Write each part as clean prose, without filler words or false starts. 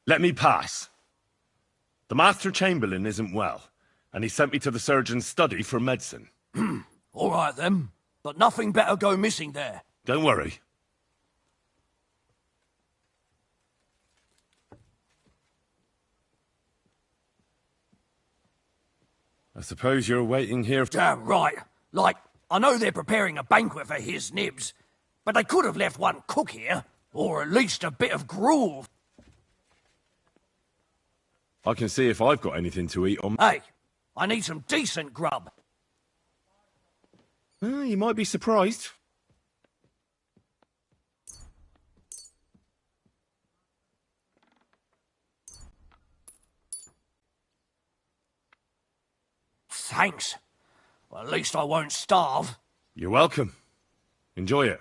Let me pass. The Master Chamberlain isn't well, and he sent me to the surgeon's study for medicine. All right then, but nothing better go missing there. Don't worry. I suppose you're waiting here for... Damn right. Like, I know they're preparing a banquet for his nibs, but they could have left one cook here, or at least a bit of gruel. I can see if I've got anything to eat on... Hey, I need some decent grub. You might be surprised. Thanks. Well, at least I won't starve. You're welcome. Enjoy it.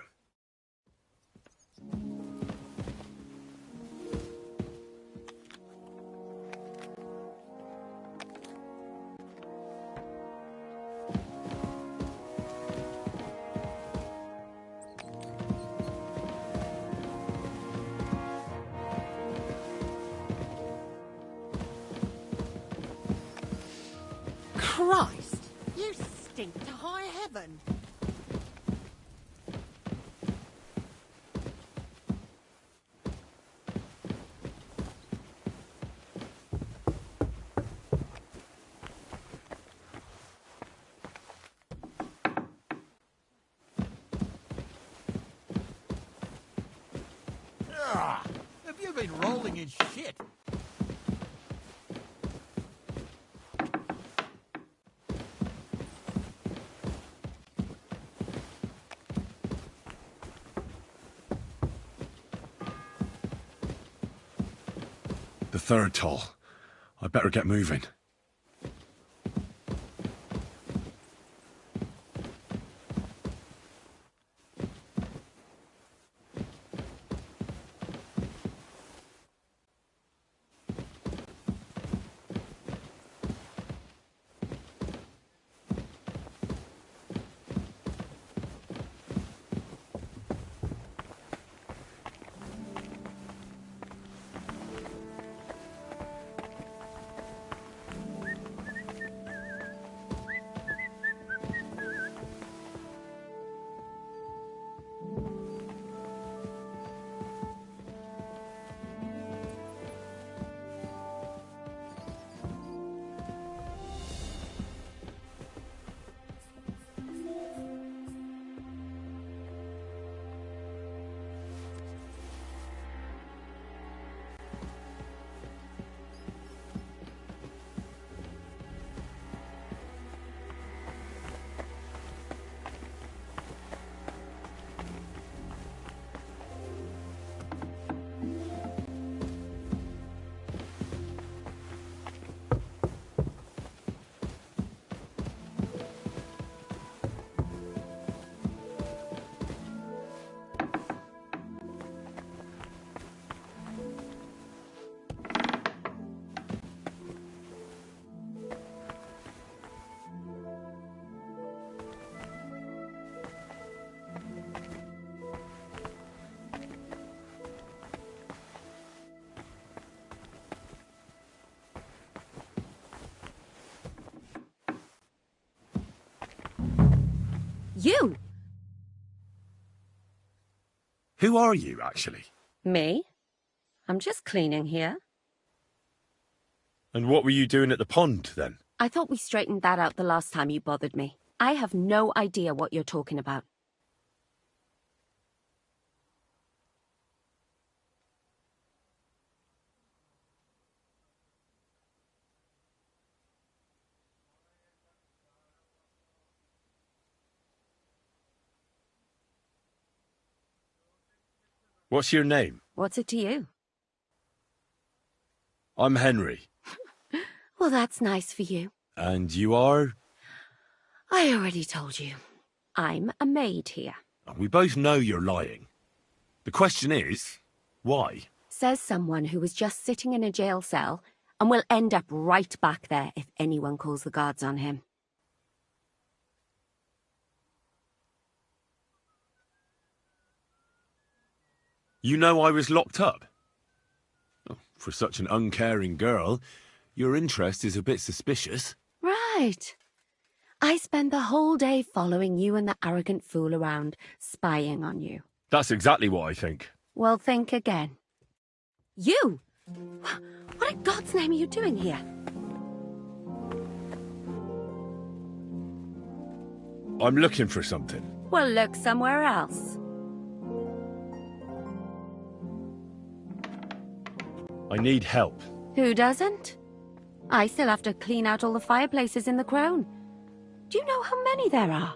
Christ, you stink to high heaven. Have you been rolling in shit? The third toll. I'd better get moving. You! Who are you, actually? Me? I'm just cleaning here. And what were you doing at the pond, then? I thought we straightened that out the last time you bothered me. I have no idea what you're talking about. What's your name? What's it to you? I'm Henry. Well, that's nice for you. And you are? I already told you. I'm a maid here. We both know you're lying. The question is, why? Says someone who was just sitting in a jail cell and will end up right back there if anyone calls the guards on him. You know I was locked up? For such an uncaring girl, your interest is a bit suspicious. Right. I spend the whole day following you and the arrogant fool around, spying on you. That's exactly what I think. Well, think again. You! What in God's name are you doing here? I'm looking for something. Well, look somewhere else. I need help. Who doesn't? I still have to clean out all the fireplaces in the Crown. Do you know how many there are?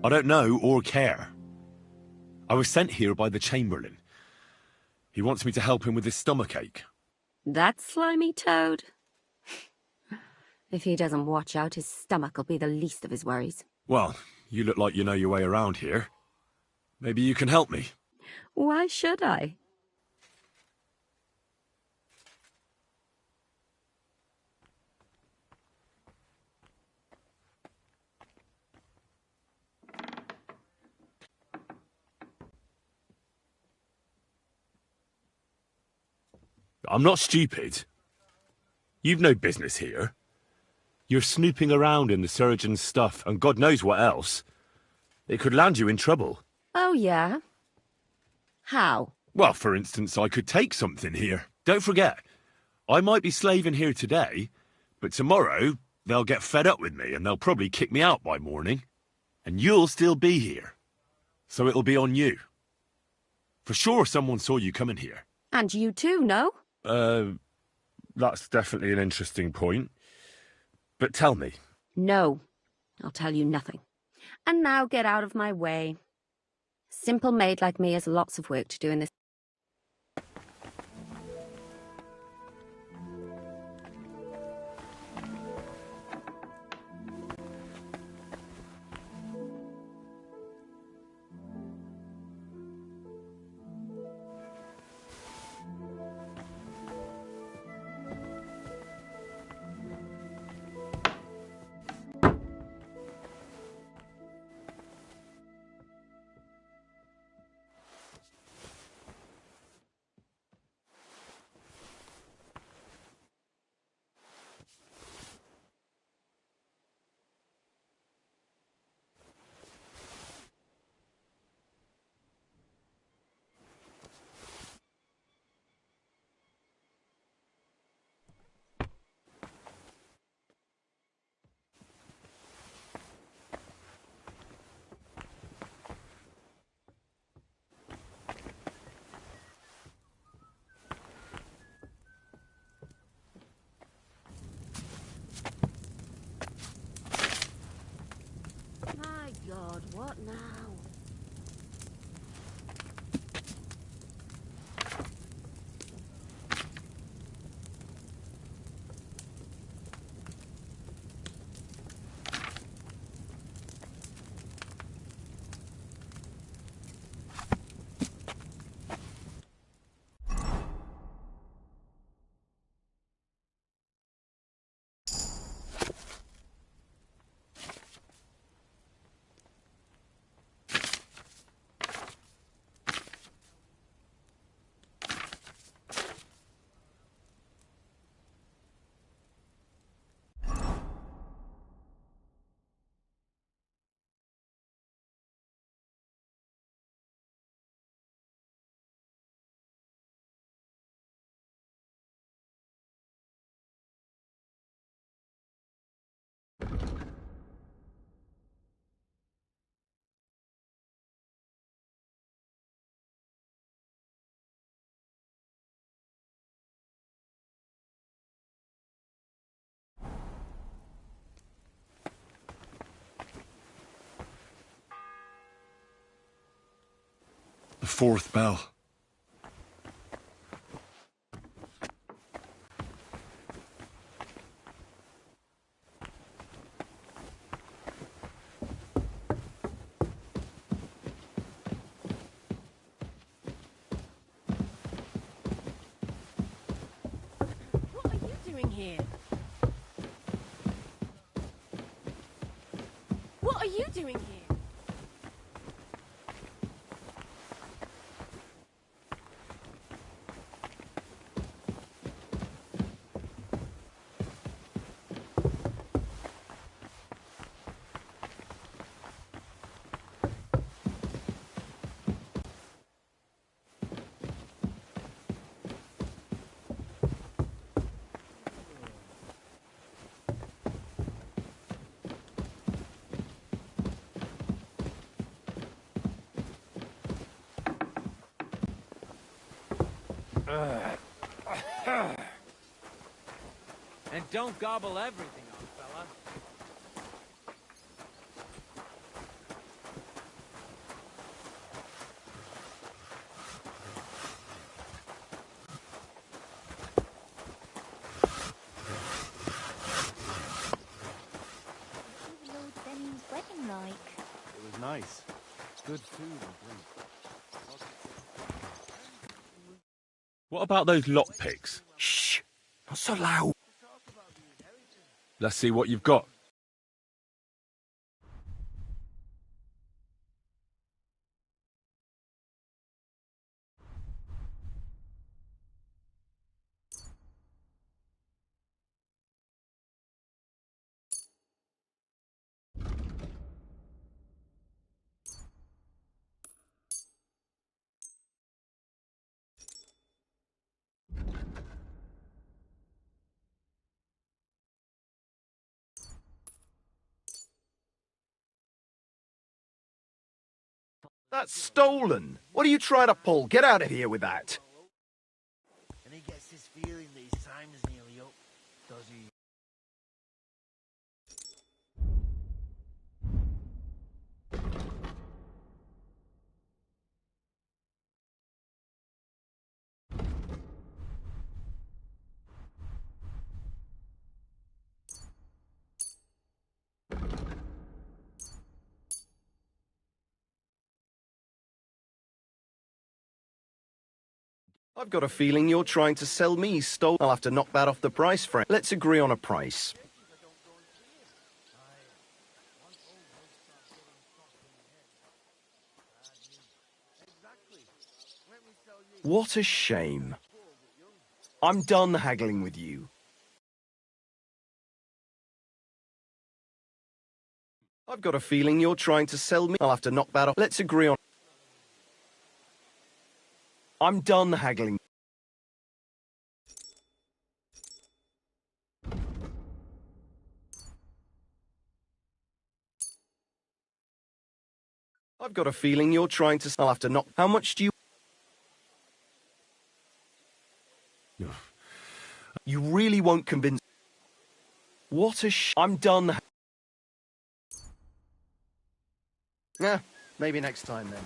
I don't know or care. I was sent here by the Chamberlain. He wants me to help him with his stomachache. That slimy toad. If he doesn't watch out, his stomach will be the least of his worries. Well, you look like you know your way around here. Maybe you can help me. Why should I? I'm not stupid. You've no business here. You're snooping around in the surgeon's stuff and God knows what else. It could land you in trouble. Oh, yeah? How? Well, for instance, I could take something here. Don't forget, I might be slaving here today, but tomorrow they'll get fed up with me and they'll probably kick me out by morning. And you'll still be here. So it'll be on you. For sure someone saw you coming here. And you too, no? That's definitely an interesting point. But tell me. No, I'll tell you nothing. And now get out of my way. Simple maid like me has lots of work to do in this. My God, what now? The fourth bell. What are you doing here? What are you doing here? And don't gobble everything up, fella. What was Lord Benny's wedding like? It was nice. Good food and drink. What about those lockpicks? Shh! Not so loud. Let's see what you've got. That's stolen! What are you trying to pull? Get out of here with that! And he gets this feeling that his time is nearly up, does he? I've got a feeling you're trying to sell me stolen. I'll have to knock that off the price, friend. Let's agree on a price. What a shame. I'm done haggling with you. I've got a feeling you're trying to sell me. I'll have to knock that off. Let's agree on... I'm done haggling. I've got a feeling you're trying to... I'll have to knock... How much do you... You really won't convince... What a I'm done... Yeah, maybe next time then.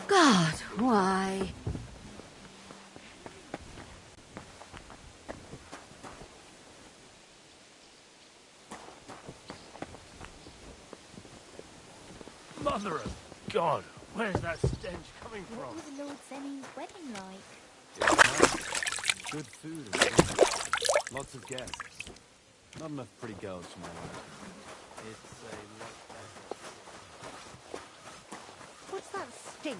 God, why? Mother of God, where's that stench coming What from? was Lord Benny's wedding like? It was nice. Good food and drink. Lots of guests. Not enough pretty girls for my liking. It's a lot better. What's that stink?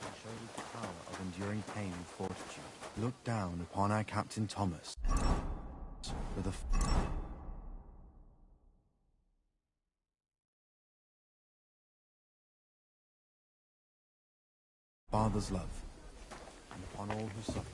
And showed us the power of enduring pain and fortitude. Look down upon our Captain Thomas with a father's love, and upon all who suffer.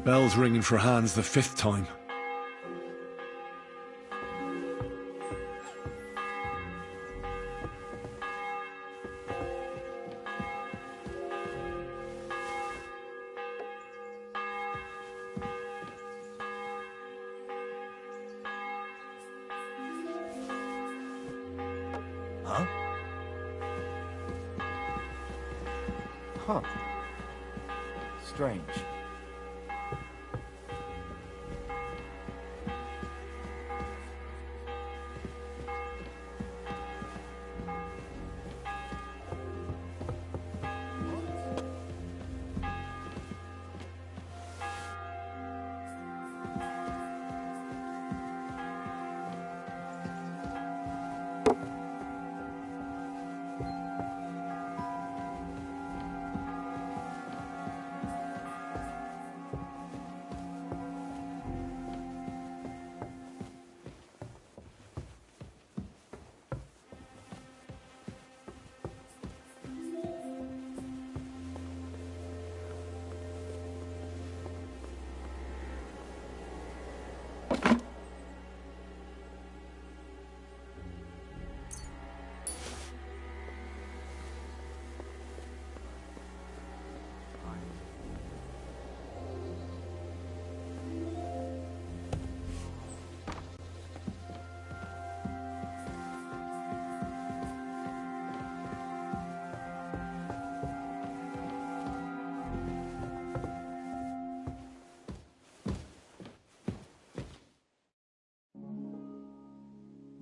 The bell's ringing for Hans the 5th time. Huh? Huh. Strange.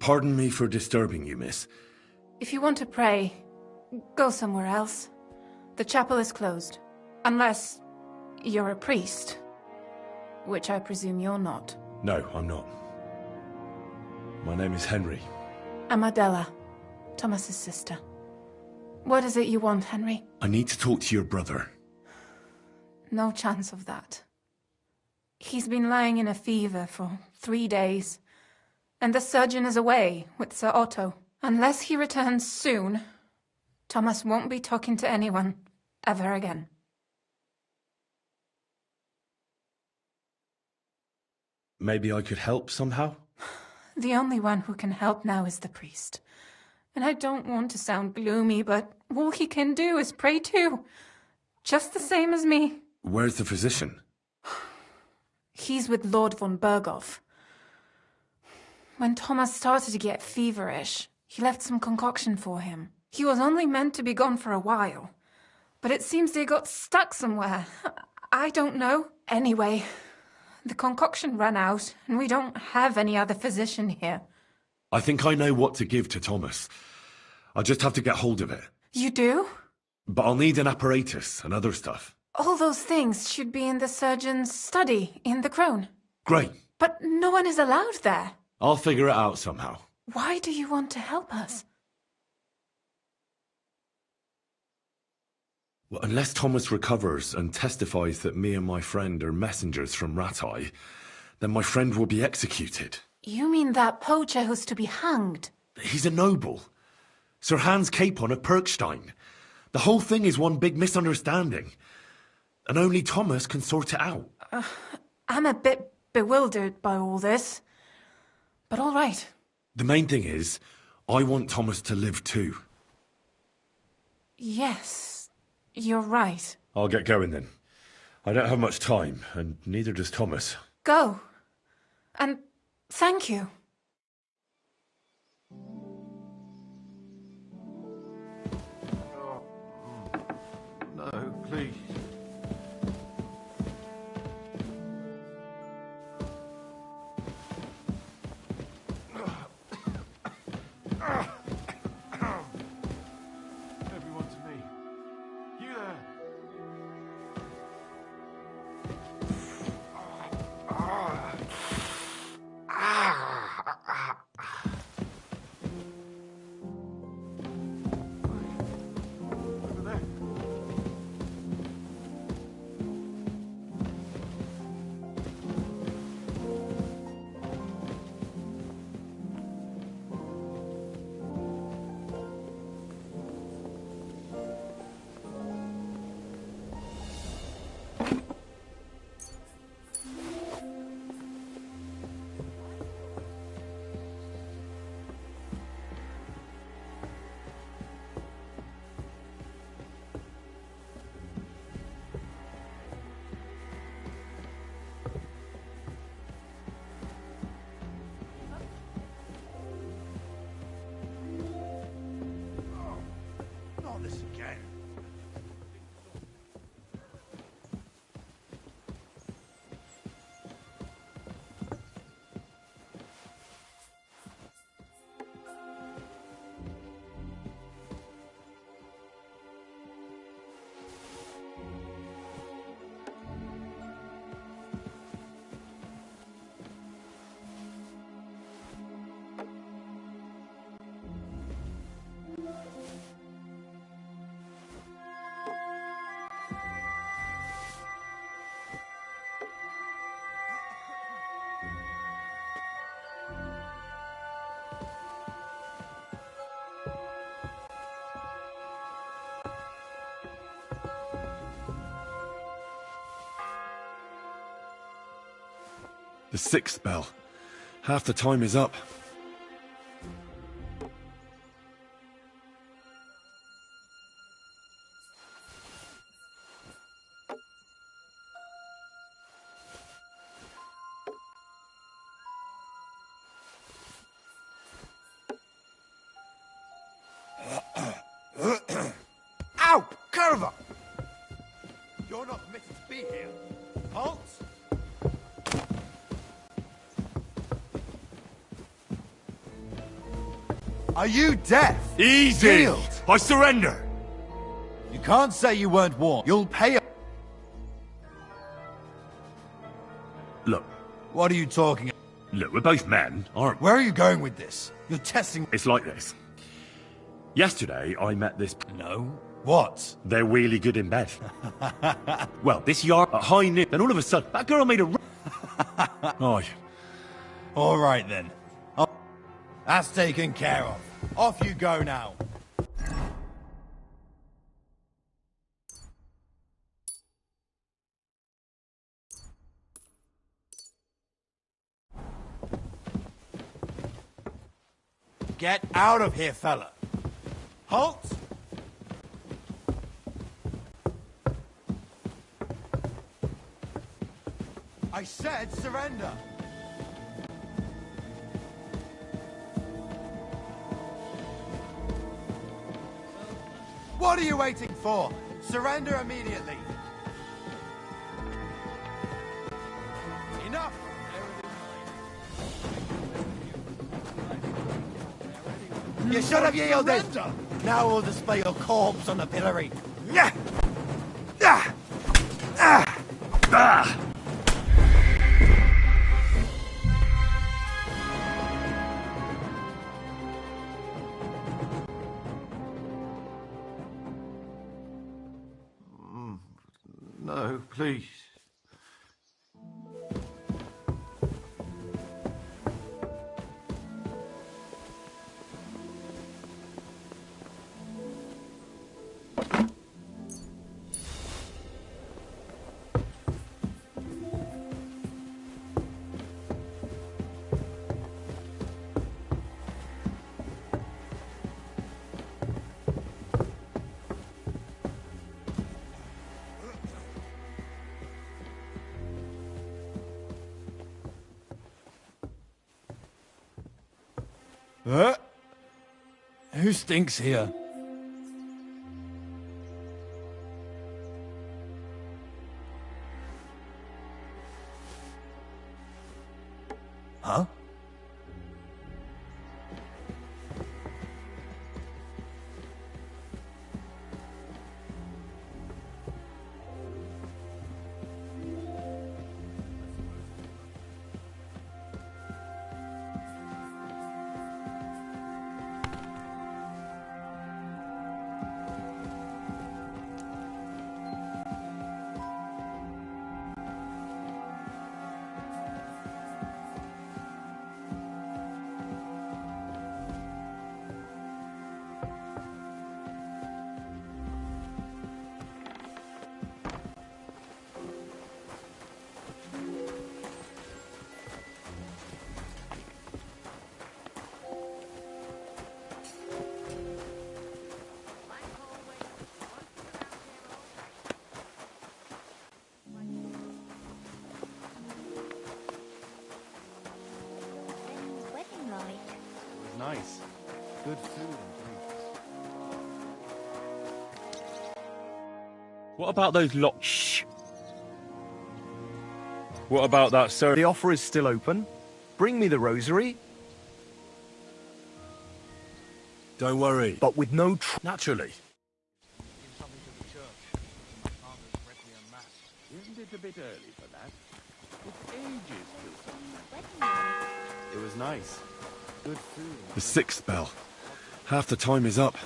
Pardon me for disturbing you, miss. If you want to pray, go somewhere else. The chapel is closed. Unless you're a priest. Which I presume you're not. No, I'm not. My name is Henry. I'm Adela, Thomas's sister. What is it you want, Henry? I need to talk to your brother. No chance of that. He's been lying in a fever for 3 days. And the surgeon is away with Sir Otto. Unless he returns soon, Thomas won't be talking to anyone ever again. Maybe I could help somehow? The only one who can help now is the priest. And I don't want to sound gloomy, but all he can do is pray too. Just the same as me. Where's the physician? He's with Lord von Berghoff. When Thomas started to get feverish, he left some concoction for him. He was only meant to be gone for a while. But it seems they got stuck somewhere. I don't know. Anyway, the concoction ran out, and we don't have any other physician here. I think I know what to give to Thomas. I'll just have to get hold of it. You do? But I'll need an apparatus and other stuff. All those things should be in the surgeon's study in the Crone. Great. But no one is allowed there. I'll figure it out somehow. Why do you want to help us? Well, unless Thomas recovers and testifies that me and my friend are messengers from Ratai, then my friend will be executed. You mean that poacher who's to be hanged? He's a noble. Sir Hans Capon of Perkstein. The whole thing is one big misunderstanding. And only Thomas can sort it out. I'm a bit bewildered by all this. But all right. The main thing is, I want Thomas to live too. Yes, you're right. I'll get going then. I don't have much time, and neither does Thomas. Go. And thank you. No, please. Everyone to me. You there? Over there. again. The sixth bell. Half the time is up. Ow! Curver! You're not permitted to be here. Halt! Are you deaf? Easy! Yield. I surrender! You can't say you weren't warned. You'll pay. Look, What are you talking about? look, we're both men, aren't we? Where are you going with this? You're testing. It's like this. Yesterday, I met this... No. What? They're really good in bed. Well, this yard at high noon, then all of a sudden, that girl made a... Oh, All right then. That's taken care of. Off you go now. Get out of here, fella. Halt! I said surrender. What are you waiting for? Surrender immediately. Enough! You should have yielded! Now we'll display your corpse on the pillory. Ah! Ah! No, please. Who stinks here? Huh? Nice. Good food and drinks. What about those Shh. What about that, sir? The offer is still open. Bring me the rosary. Don't worry. But with no Naturally. Isn't it a bit early for that? It's ages till something. It was nice. Good food. The 6th bell. Half the time is up.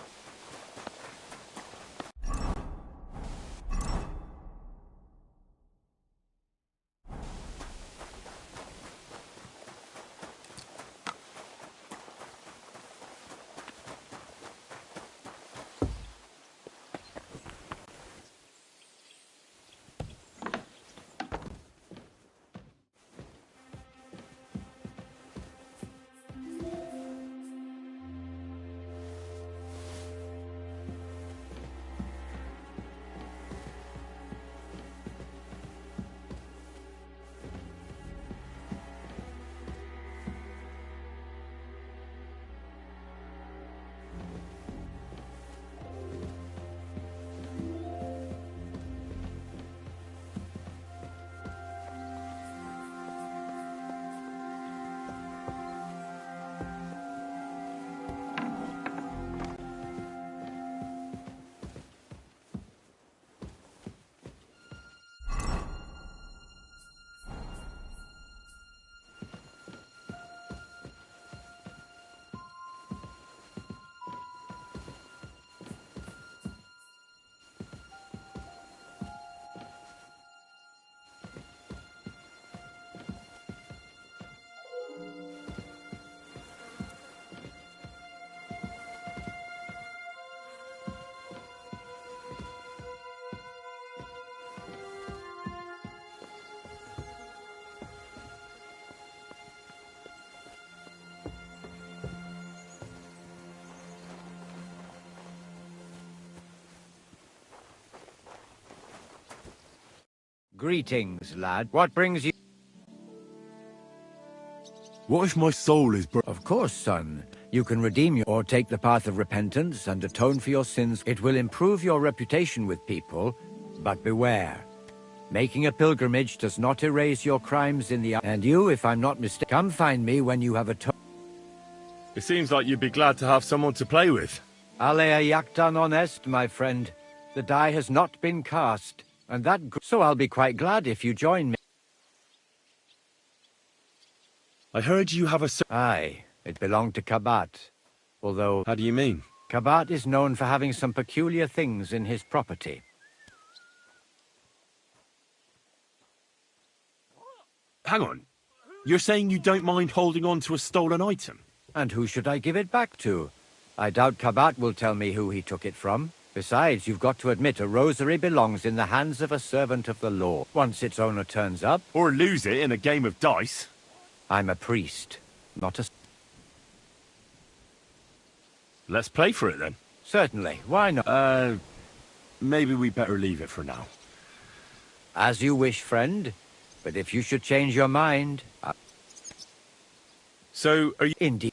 Greetings, lad. What brings you? What if my soul is Of course, son. You can redeem your or take the path of repentance and atone for your sins. It will improve your reputation with people, but beware. Making a pilgrimage does not erase your crimes in the... And you, if I'm not mistaken, come find me when you have atoned. It seems like you'd be glad to have someone to play with. Alea jactan honest, my friend. The die has not been cast, and that... So I'll be quite glad if you join me. I heard you have a... Aye, it belonged to Kabat. Although... How do you mean? Kabat is known for having some peculiar things in his property. Hang on. You're saying you don't mind holding on to a stolen item? And who should I give it back to? I doubt Kabat will tell me who he took it from. Besides, you've got to admit a rosary belongs in the hands of a servant of the law. Once its owner turns up... Or lose it in a game of dice. I'm a priest, not a... Let's play for it then. Certainly. Why not? Maybe we better leave it for now. As you wish, friend. But if you should change your mind... So, are you... Indeed.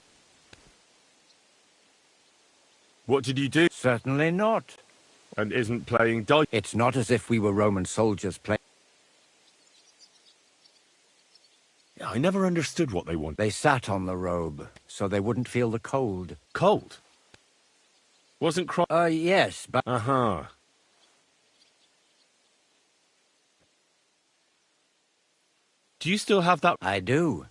What did you do? Certainly not. And isn't playing dice? It's not as if we were Roman soldiers playing... Yeah, I never understood what they wanted. They sat on the robe, so they wouldn't feel the cold. Cold? Wasn't yes, but... Uh-huh. Do you still have that? I do.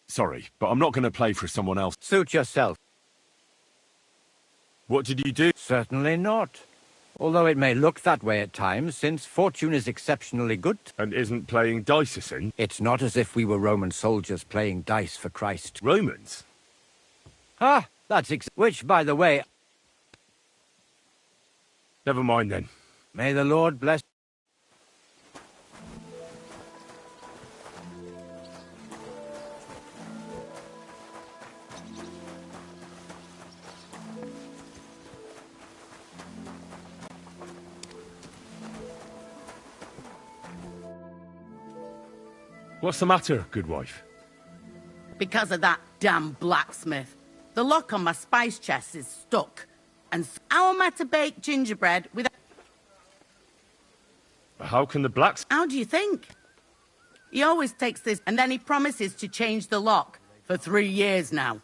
Sorry, but I'm not going to play for someone else. Suit yourself. What did you do? Certainly not. Although it may look that way at times, since fortune is exceptionally good. And isn't playing dice a sin? It's not as if we were Roman soldiers playing dice for Christ. Romans? Ah, that's which, by the way... Never mind then. May the Lord bless... What's the matter, good wife? Because of that damn blacksmith. The lock on my spice chest is stuck. And how am I to bake gingerbread with... How can the blacks... How do you think? He always takes this, and then he promises to change the lock for 3 years now.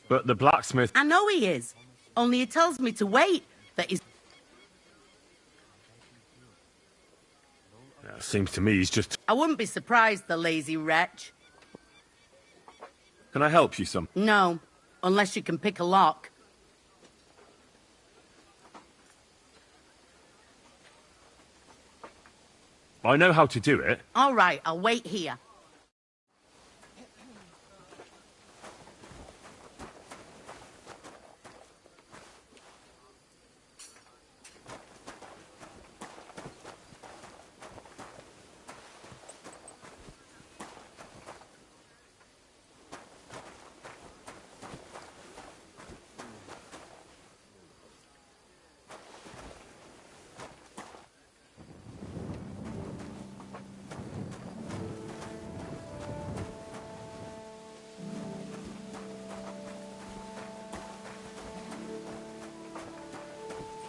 But the blacksmith... I know he is. Only he tells me to wait, that he's... Seems to me he's just... I wouldn't be surprised, the lazy wretch. Can I help you some? No, unless you can pick a lock. I know how to do it. All right, I'll wait here.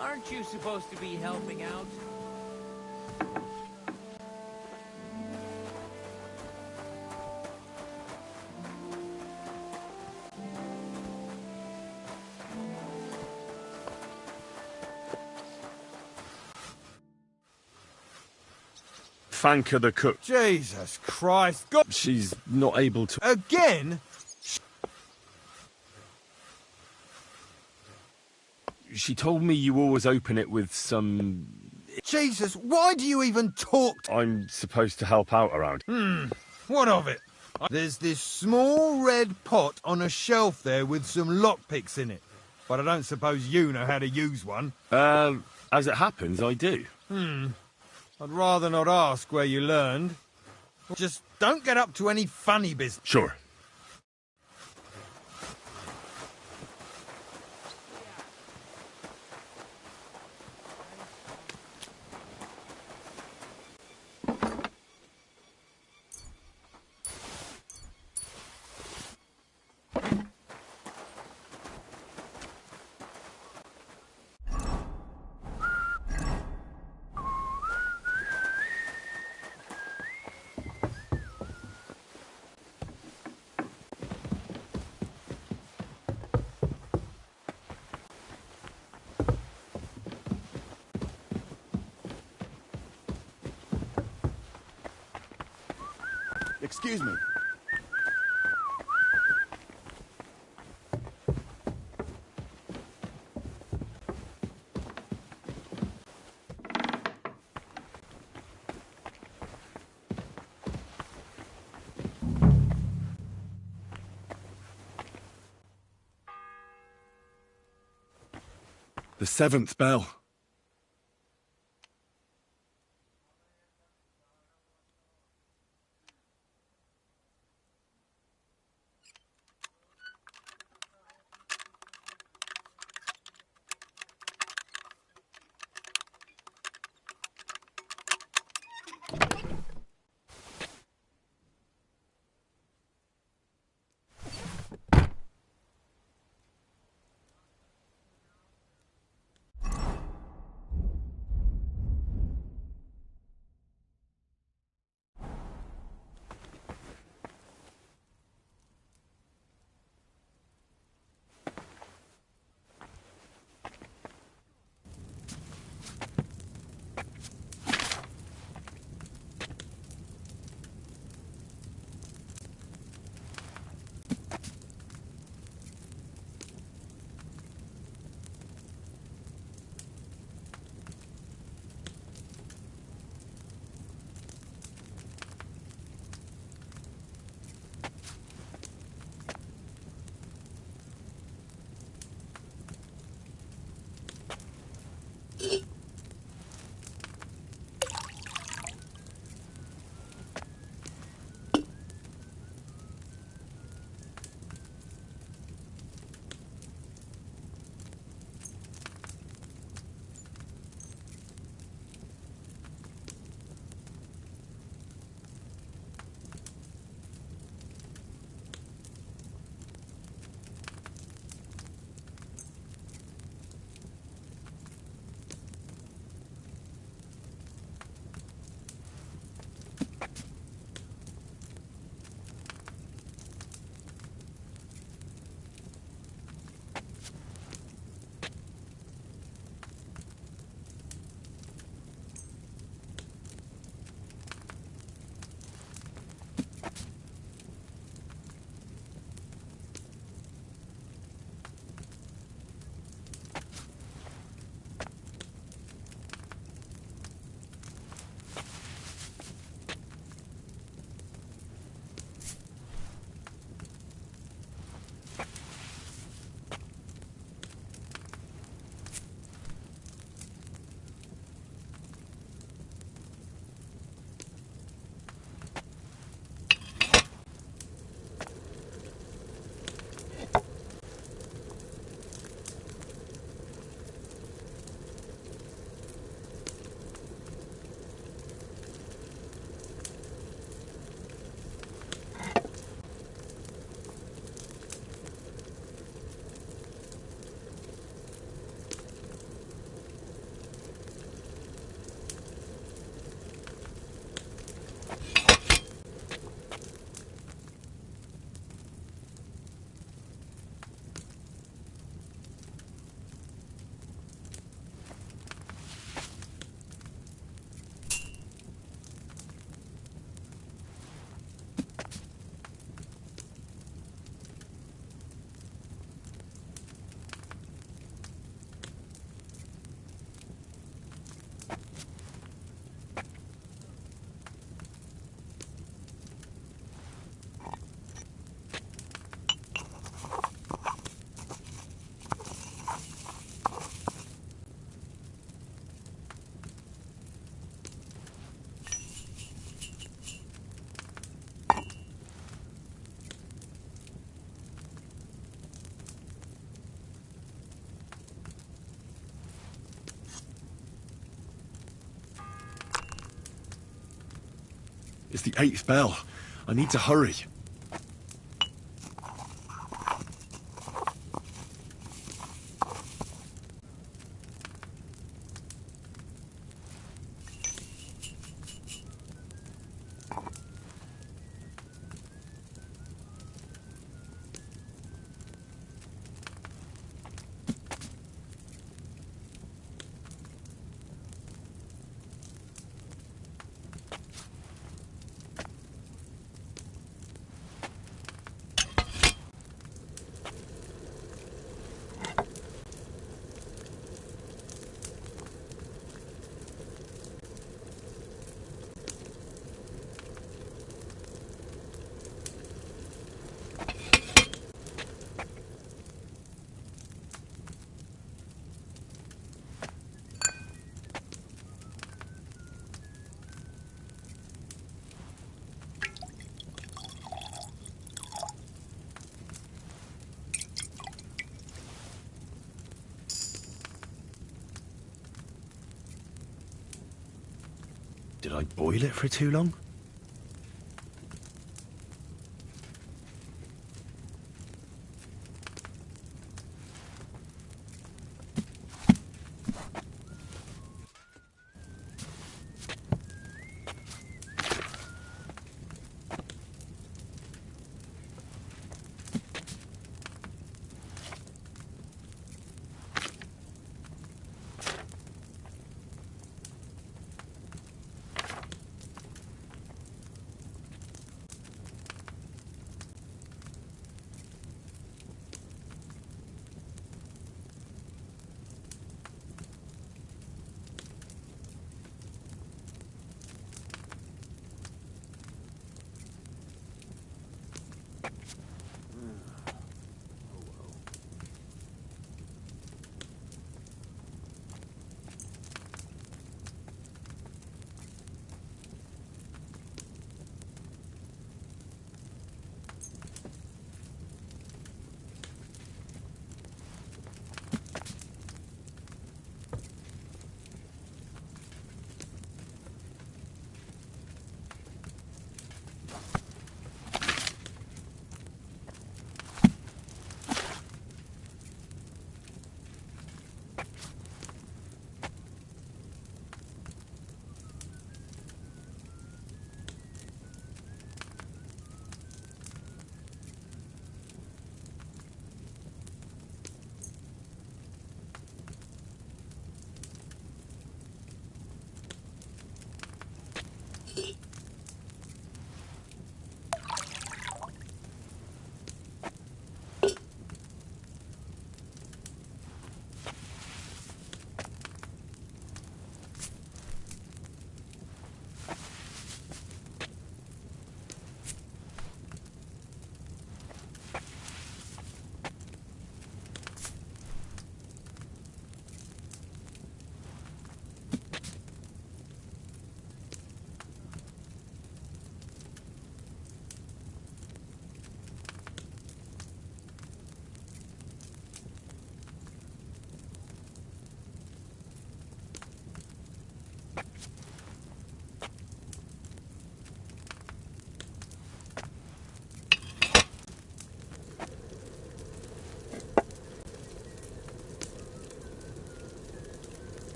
Aren't you supposed to be helping out? Thank her, the cook. Jesus Christ. God. She's not able to... Again? She told me you always open it with some... Jesus, why do you even talk I'm supposed to help out around. What of it? There's this small red pot on a shelf there with some lockpicks in it. But I don't suppose you know how to use one. As it happens, I do. I'd rather not ask where you learned. Just don't get up to any funny business. Sure. Excuse me. The 7th bell. It's the 8th bell. I need to hurry. Did I boil it for too long?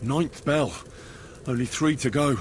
Ninth bell. Only 3 to go.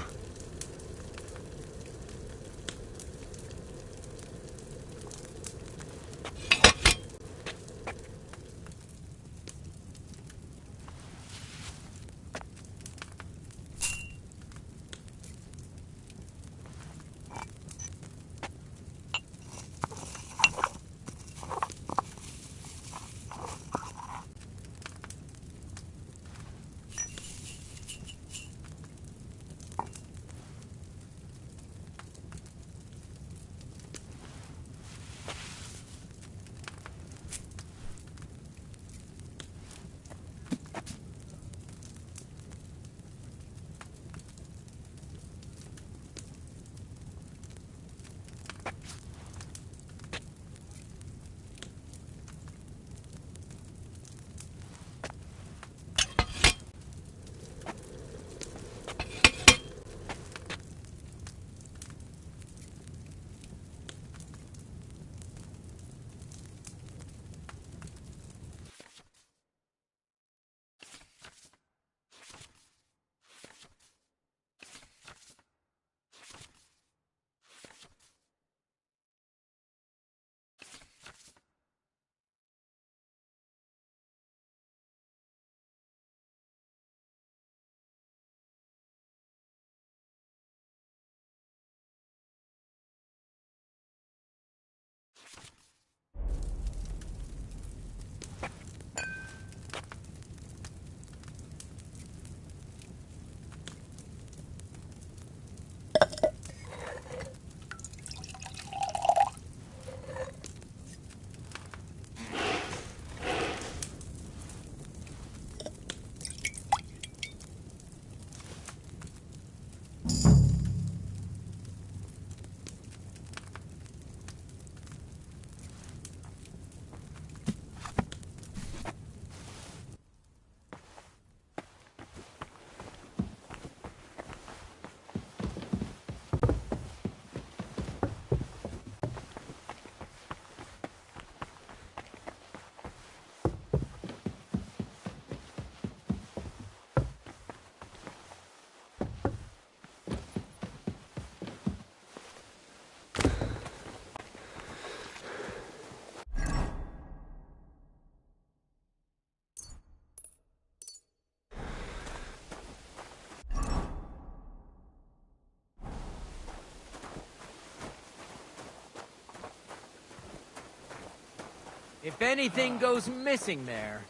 If anything goes missing there,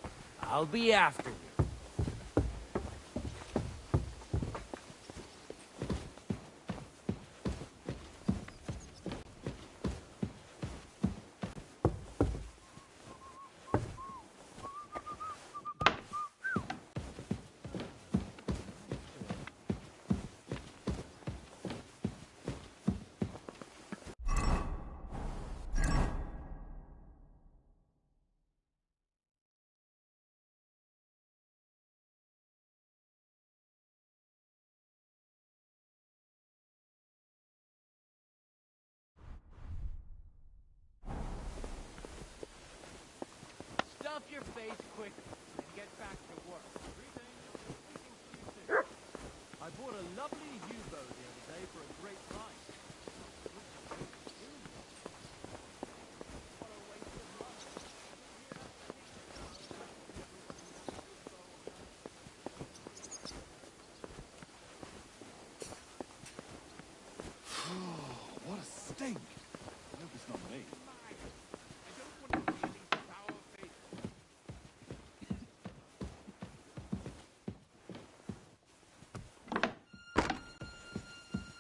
I'll be after you. Stuff your face quickly and get back to work. I bought a lovely U-boat the other day for a great price. What a stink! I hope it's not me.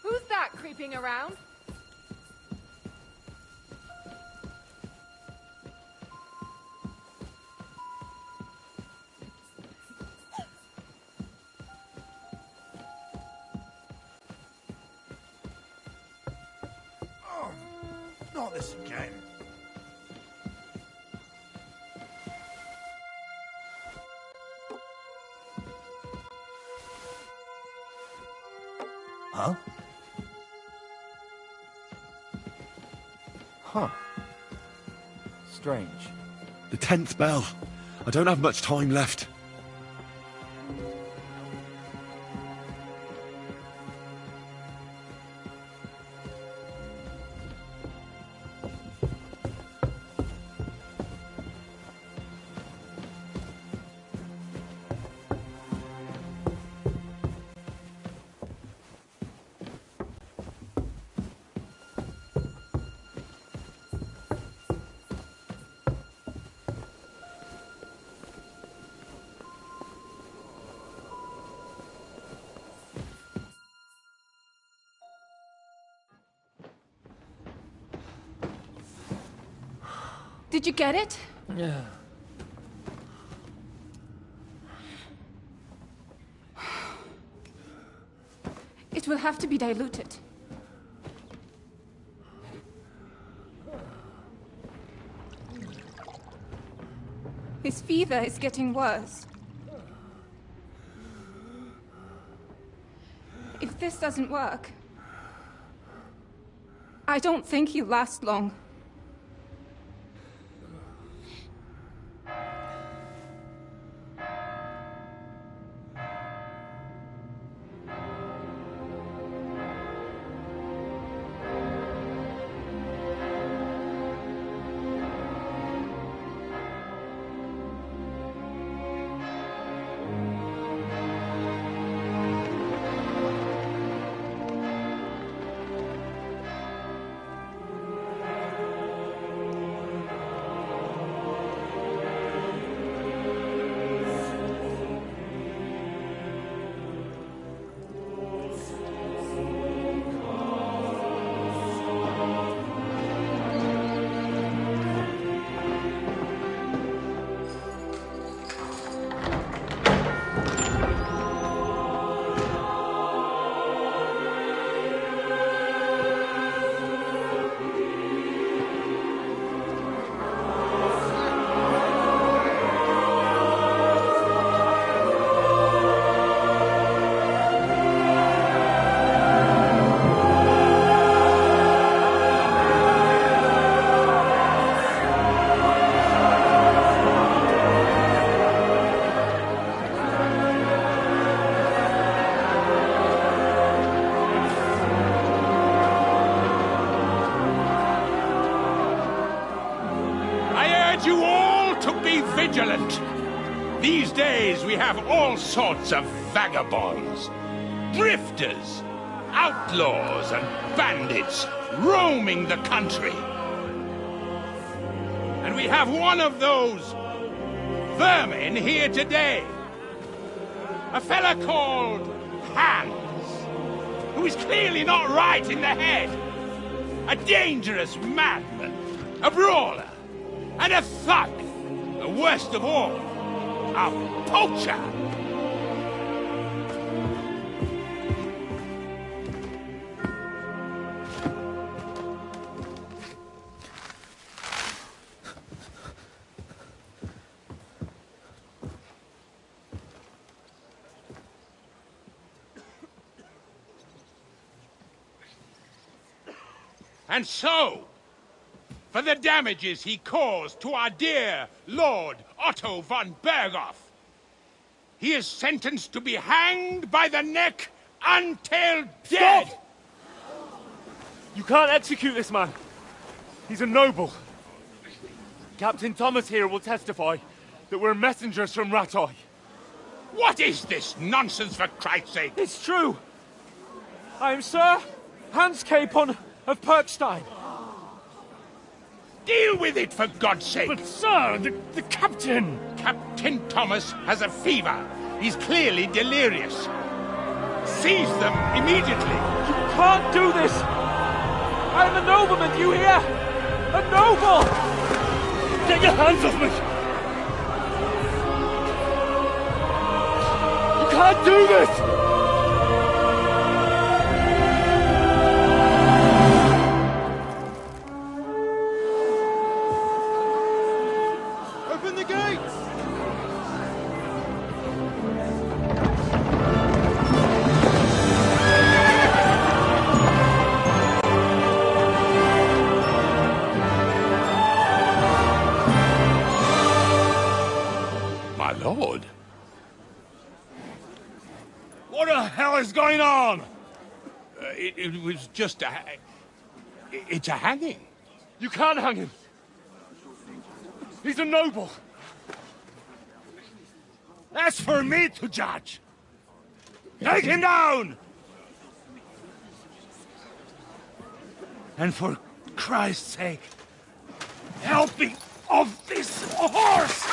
Who's that creeping around? Oh, not this again. Huh? Huh. Strange. The 10th bell. I don't have much time left. Did you get it? Yeah. It will have to be diluted. His fever is getting worse. If this doesn't work, I don't think he'll last long. You all to be vigilant. These days we have all sorts of vagabonds, drifters, outlaws and bandits roaming the country. And we have one of those vermin here today. A fella called Hans, who is clearly not right in the head. A dangerous madman, a brawler, and a thug. And worst of all, a poacher. And so, for the damages he caused to our dear Lord Otto von Berghoff, he is sentenced to be hanged by the neck until dead! Stop! You can't execute this man. He's a noble. Captain Thomas here will testify that we're messengers from Ratoi. What is this nonsense, for Christ's sake? It's true. I am Sir Hans Capon of Perkstein. Deal with it, for God's sake! But, sir, the captain... Captain Thomas has a fever. He's clearly delirious. Seize them immediately. You can't do this! I am a nobleman, do you hear? A noble! Get your hands off me! You can't do this! Lord. What the hell is going on? It was just a... It's a hanging. You can't hang him. He's a noble. That's for me to judge. Take him down! And for Christ's sake, help me off this horse!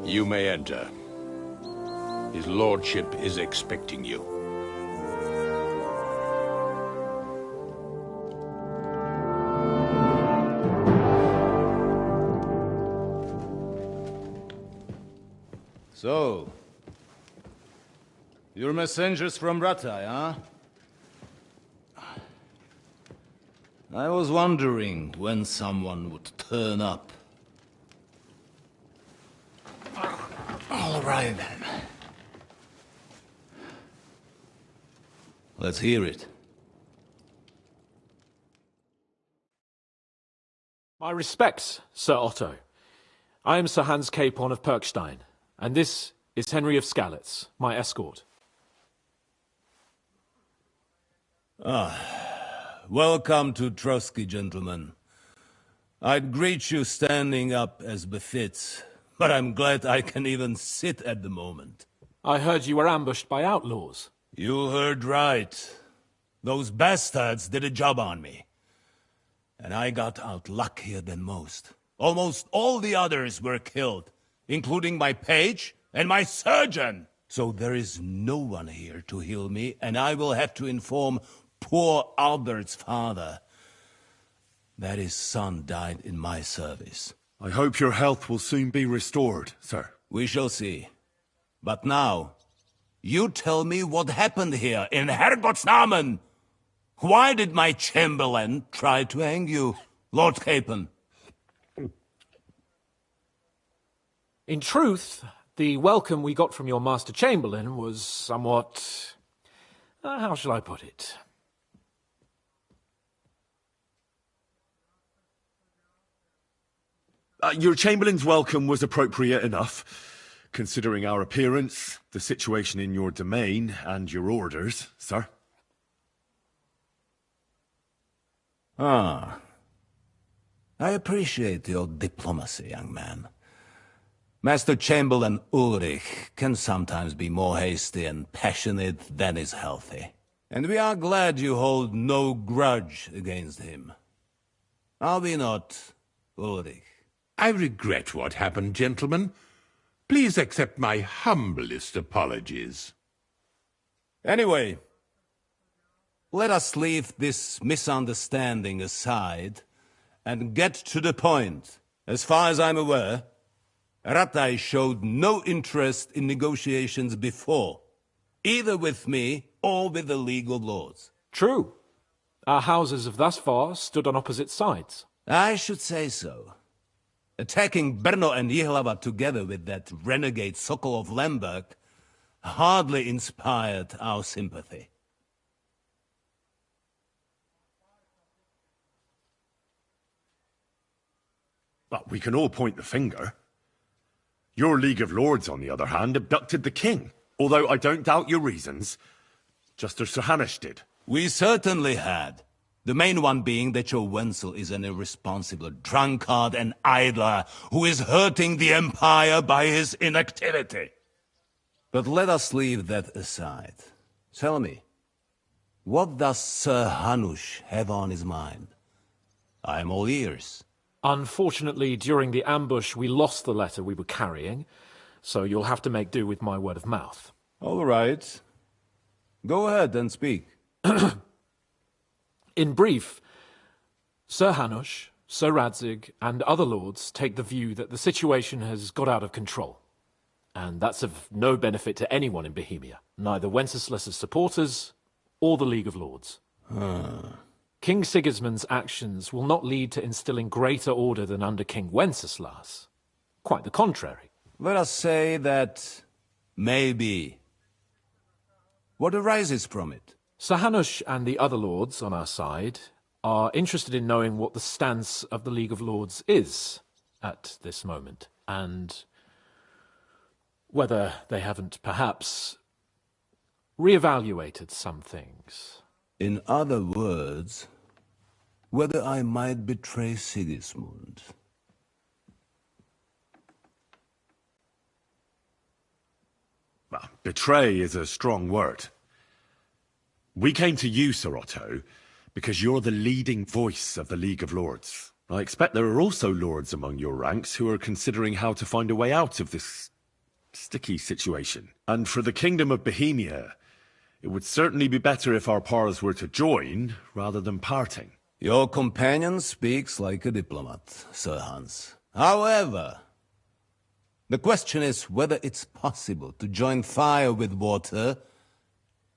You may enter. His lordship is expecting you. So, you're messengers from Ratai, huh? I was wondering when someone would turn up. All right, then. Let's hear it. My respects, Sir Otto. I am Sir Hans Capon of Perkstein, and this is Henry of Skalitz, my escort. Welcome to Trotsky, gentlemen. I'd greet you standing up as befits, but I'm glad I can even sit at the moment. I heard you were ambushed by outlaws. You heard right. Those bastards did a job on me. And I got out luckier than most. Almost all the others were killed, including my page and my surgeon. So there is no one here to heal me, and I will have to inform poor Albert's father that his son died in my service. I hope your health will soon be restored, sir. We shall see. But now, you tell me what happened here in Herrgottsnamen. Why did my chamberlain try to hang you, Lord Capon? In truth, The welcome we got from your Master Chamberlain was somewhat... how shall I put it? Your Chamberlain's welcome was appropriate enough, considering our appearance, the situation in your domain, and your orders, sir. Ah. I appreciate your diplomacy, young man. Master Chamberlain Ulrich can sometimes be more hasty and passionate than is healthy. And we are glad you hold no grudge against him. Are we not, Ulrich? I regret what happened, gentlemen. Please accept my humblest apologies. Anyway, let us leave this misunderstanding aside and get to the point. As far as I'm aware, Ratai showed no interest in negotiations before, either with me or with the League of Lords. True. Our houses have thus far stood on opposite sides. I should say so. Attacking Brno and Jihlava together with that renegade Sokol of Lemberg hardly inspired our sympathy. But we can all point the finger. Your League of Lords, on the other hand, abducted the king. Although I don't doubt your reasons, just as Sir Hanush did. We certainly had. The main one being that your Wenzel is an irresponsible drunkard and idler who is hurting the Empire by his inactivity. But let us leave that aside. Tell me, what does Sir Hanush have on his mind? I am all ears. Unfortunately, during the ambush, we lost the letter we were carrying, so you'll have to make do with my word of mouth. All right. Go ahead and speak. In brief, Sir Hanush, Sir Radzig, and other lords take the view that the situation has got out of control. And that's of no benefit to anyone in Bohemia, neither Wenceslas's supporters or the League of Lords. King Sigismund's actions will not lead to instilling greater order than under King Wenceslas. Quite the contrary. Let us say that maybe. What arises from it? Sir Hanush and the other lords on our side are interested in knowing what the stance of the League of Lords is at this moment, and whether they haven't perhaps reevaluated some things. In other words, whether I might betray Sigismund. Well, betray is a strong word. We came to you, Sir Otto, because you're the leading voice of the League of Lords. I expect there are also lords among your ranks who are considering how to find a way out of this sticky situation. And for the Kingdom of Bohemia, it would certainly be better if our paths were to join rather than parting. Your companion speaks like a diplomat, Sir Hans. However, the question is whether it's possible to join fire with water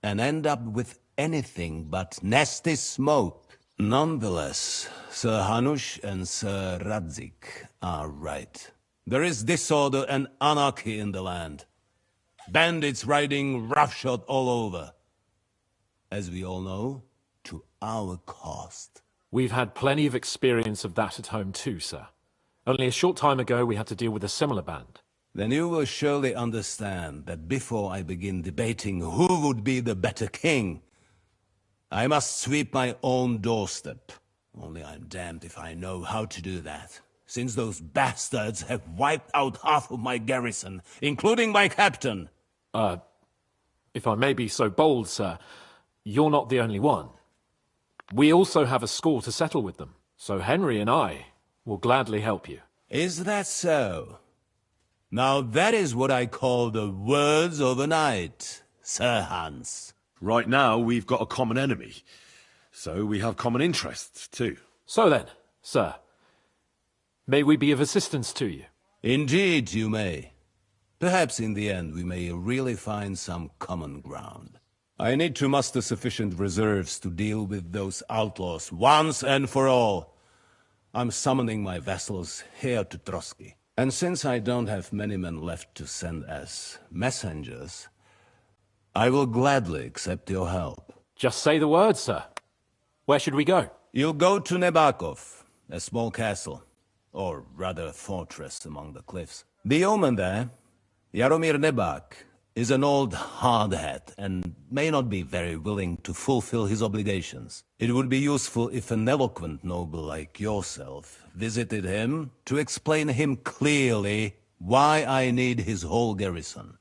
and end up with anything but nasty smoke. Nonetheless, Sir Hanush and Sir Radzig are right. There is disorder and anarchy in the land. Bandits riding roughshod all over. As we all know, to our cost. We've had plenty of experience of that at home too, sir. Only a short time ago we had to deal with a similar band. Then you will surely understand that before I begin debating who would be the better king, I must sweep my own doorstep. Only I'm damned if I know how to do that, since those bastards have wiped out half of my garrison, including my captain. If I may be so bold, sir, you're not the only one. We also have a score to settle with them, so Henry and I will gladly help you. Is that so? Now that is what I call the words of a knight, Sir Hans. Right now, we've got a common enemy, so we have common interests too. So then, sir, may we be of assistance to you? Indeed you may. Perhaps in the end we may really find some common ground. I need to muster sufficient reserves to deal with those outlaws once and for all. I'm summoning my vassals here to Trotsky. And since I don't have many men left to send as messengers, I will gladly accept your help. Just say the word, sir. Where should we go? You'll go to Nebakov, a small castle, or rather fortress among the cliffs. The yeoman there, Jaromir Nebak, is an old hardhat and may not be very willing to fulfill his obligations. It would be useful if an eloquent noble like yourself visited him to explain him clearly why I need his whole garrison.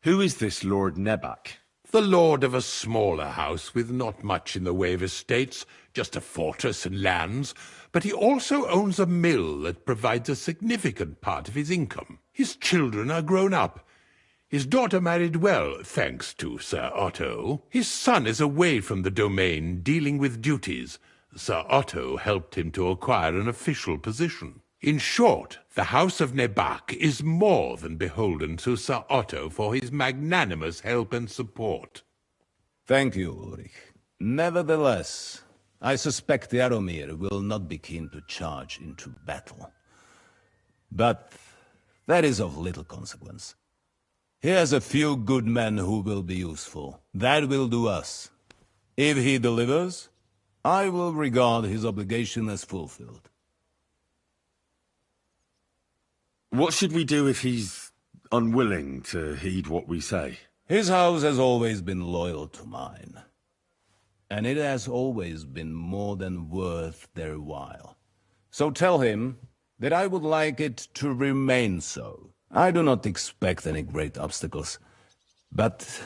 Who is this Lord Nebak? The lord of a smaller house with not much in the way of estates, just a fortress and lands, but he also owns a mill that provides a significant part of his income. His children are grown up. His daughter married well, thanks to Sir Otto. His son is away from the domain, dealing with duties. Sir Otto helped him to acquire an official position. In short, the House of Nebak is more than beholden to Sir Otto for his magnanimous help and support. Thank you, Ulrich. Nevertheless, I suspect Jaromir will not be keen to charge into battle. But that is of little consequence. He has a few good men who will be useful. That will do us. If he delivers, I will regard his obligation as fulfilled. What should we do if he's unwilling to heed what we say? His house has always been loyal to mine. And it has always been more than worth their while. So tell him that I would like it to remain so. I do not expect any great obstacles, but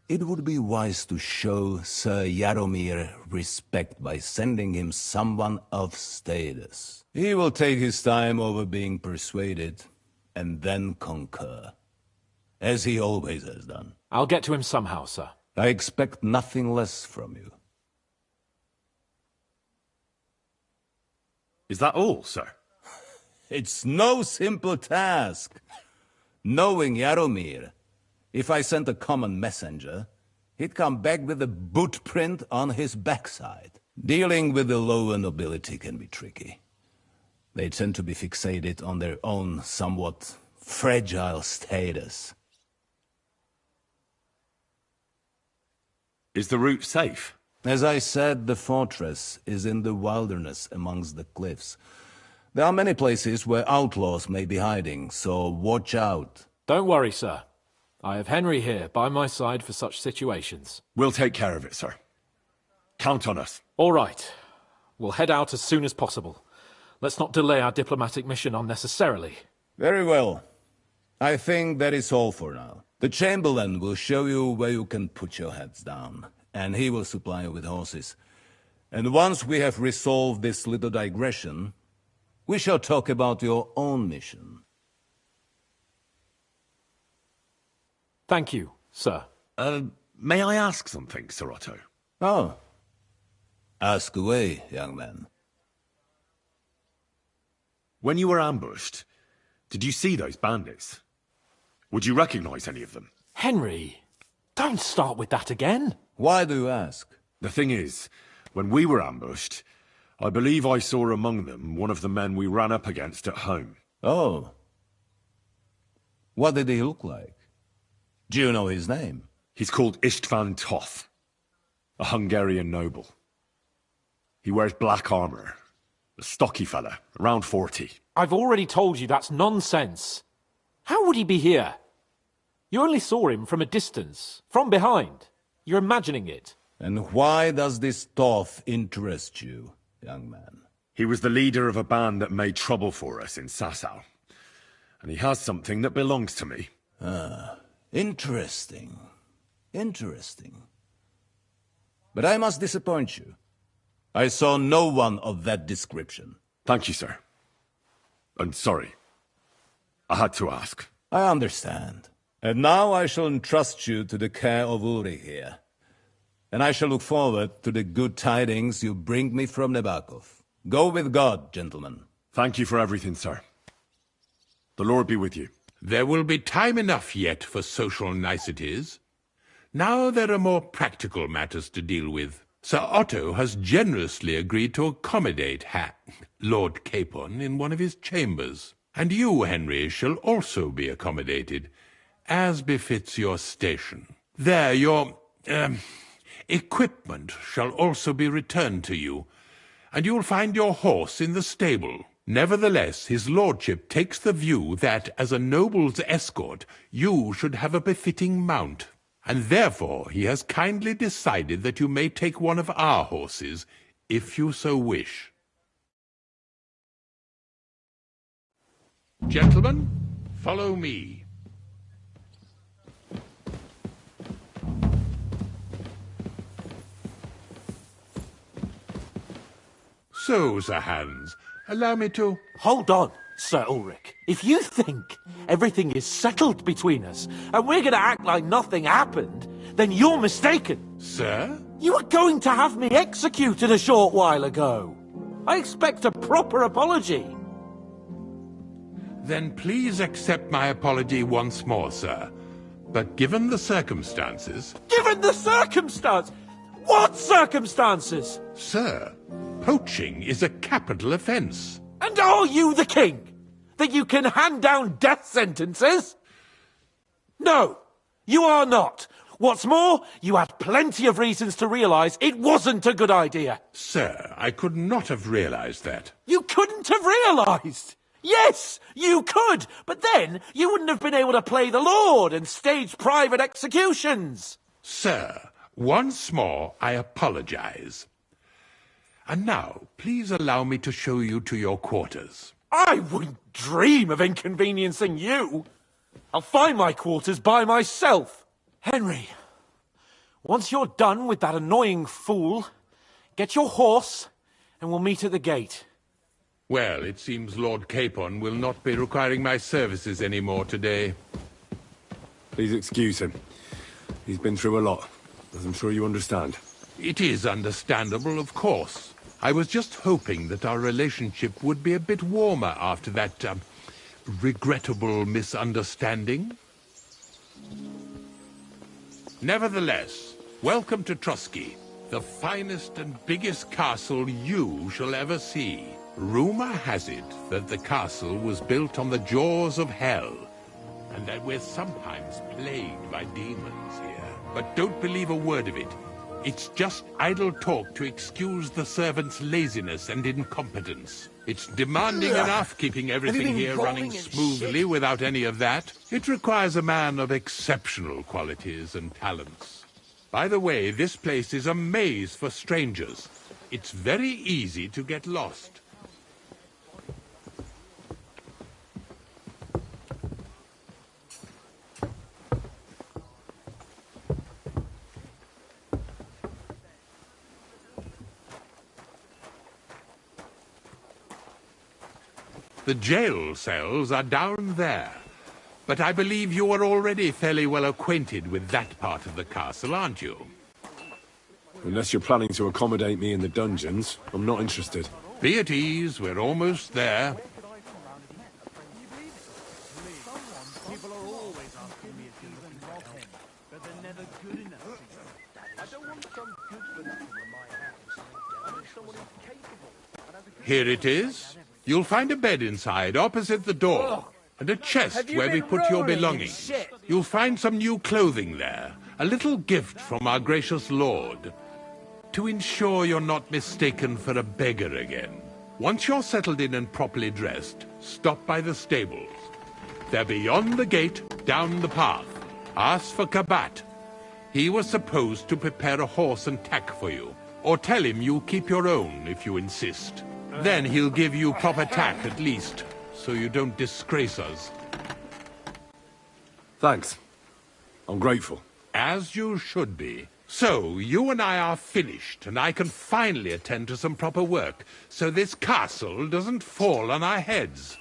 it would be wise to show Sir Jaromir respect by sending him someone of status. He will take his time over being persuaded, and then concur, as he always has done. I'll get to him somehow, sir. I expect nothing less from you. Is that all, sir? It's no simple task. Knowing Jaromir, if I sent a common messenger, he'd come back with a boot print on his backside. Dealing with the lower nobility can be tricky. They tend to be fixated on their own somewhat fragile status. Is the route safe? As I said, the fortress is in the wilderness amongst the cliffs. There are many places where outlaws may be hiding, so watch out. Don't worry, sir. I have Henry here by my side for such situations. We'll take care of it, sir. Count on us. All right. We'll head out as soon as possible. Let's not delay our diplomatic mission unnecessarily. Very well. I think that is all for now. The Chamberlain will show you where you can put your heads down, and he will supply you with horses. And once we have resolved this little digression, we shall talk about your own mission. Thank you, sir. May I ask something, Sir Otto? Oh. Ask away, young man. When you were ambushed, did you see those bandits? Would you recognize any of them? Henry, don't start with that again. Why do you ask? The thing is, when we were ambushed, I believe I saw among them one of the men we ran up against at home. Oh. What did he look like? Do you know his name? He's called Istvan Toth, a Hungarian noble. He wears black armor. A stocky fella, around 40. I've already told you that's nonsense. How would he be here? You only saw him from a distance, from behind. You're imagining it. And why does this Toth interest you, young man? He was the leader of a band that made trouble for us in Sasau. And he has something that belongs to me. Ah, interesting. Interesting. But I must disappoint you. I saw no one of that description. Thank you, sir. And sorry. I had to ask. I understand. And now I shall entrust you to the care of Ulrich here. And I shall look forward to the good tidings you bring me from Nebakov. Go with God, gentlemen. Thank you for everything, sir. The Lord be with you. There will be time enough yet for social niceties. Now there are more practical matters to deal with. Sir Otto has generously agreed to accommodate Lord Capon in one of his chambers. And you, Henry, shall also be accommodated, as befits your station. There, your equipment shall also be returned to you, and you'll find your horse in the stable. Nevertheless, his lordship takes the view that, as a noble's escort, you should have a befitting mount, and therefore he has kindly decided that you may take one of our horses, if you so wish. Gentlemen, follow me. So, Sir Hans, allow me to... Hold on, Sir Ulrich. If you think everything is settled between us, and we're going to act like nothing happened, then you're mistaken. Sir? You were going to have me executed a short while ago. I expect a proper apology. Then please accept my apology once more, sir. But given the circumstances... Given the circumstance? What circumstances? Sir, poaching is a capital offence. And are you the king? That you can hand down death sentences? No, you are not. What's more, you had plenty of reasons to realise it wasn't a good idea. Sir, I could not have realised that. You couldn't have realised? Yes, you could, but then you wouldn't have been able to play the Lord and stage private executions. Sir, once more I apologise. And now, please allow me to show you to your quarters. I wouldn't dream of inconveniencing you. I'll find my quarters by myself. Henry, once you're done with that annoying fool, get your horse and we'll meet at the gate. Well, it seems Lord Capon will not be requiring my services anymore today. Please excuse him. He's been through a lot, as I'm sure you understand. It is understandable, of course. I was just hoping that our relationship would be a bit warmer after that, regrettable misunderstanding. Nevertheless, welcome to Trusky, the finest and biggest castle you shall ever see. Rumor has it that the castle was built on the jaws of hell, and that we're sometimes plagued by demons here. But don't believe a word of it. It's just idle talk to excuse the servants' laziness and incompetence. It's demanding enough keeping everything here running smoothly without any of that. It requires a man of exceptional qualities and talents. By the way, this place is a maze for strangers. It's very easy to get lost. The jail cells are down there, but I believe you are already fairly well acquainted with that part of the castle, aren't you? Unless you're planning to accommodate me in the dungeons, I'm not interested. Be at ease, we're almost there. Here it is. You'll find a bed inside, opposite the door, and a chest where we put your belongings. You'll find some new clothing there, a little gift from our gracious lord, to ensure you're not mistaken for a beggar again. Once you're settled in and properly dressed, stop by the stables. They're beyond the gate, down the path. Ask for Kabat. He was supposed to prepare a horse and tack for you, or tell him you'll keep your own if you insist. Then he'll give you proper tack at least, so you don't disgrace us. Thanks. I'm grateful. As you should be. So, you and I are finished, and I can finally attend to some proper work, so this castle doesn't fall on our heads.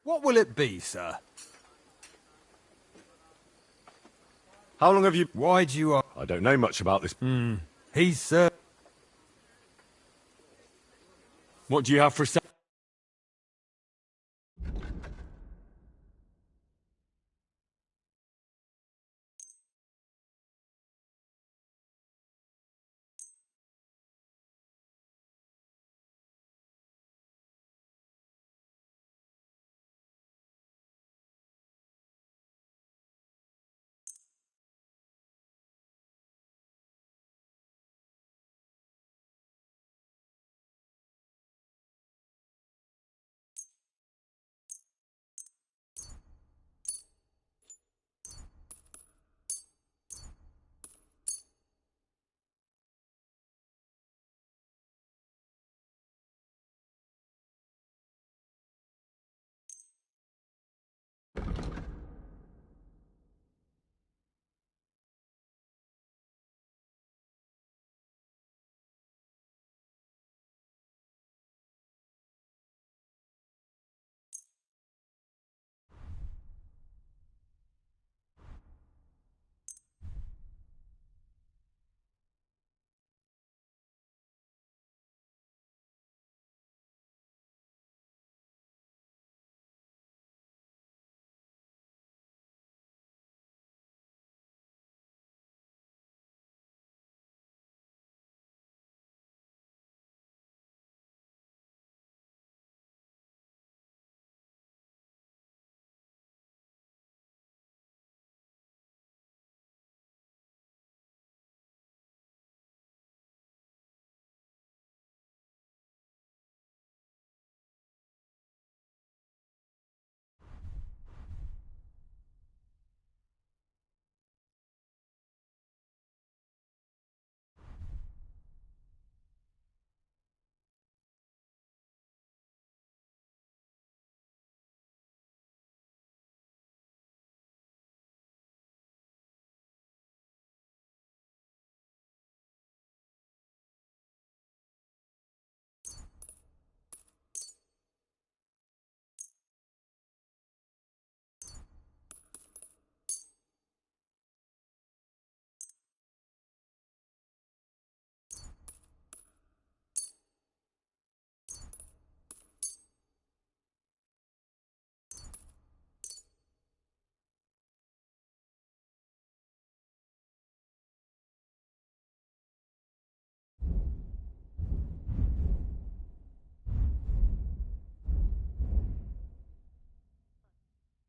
What will it be, sir? How long have you... Why do you... I don't know much about this. He's, sir... What do you have for sale?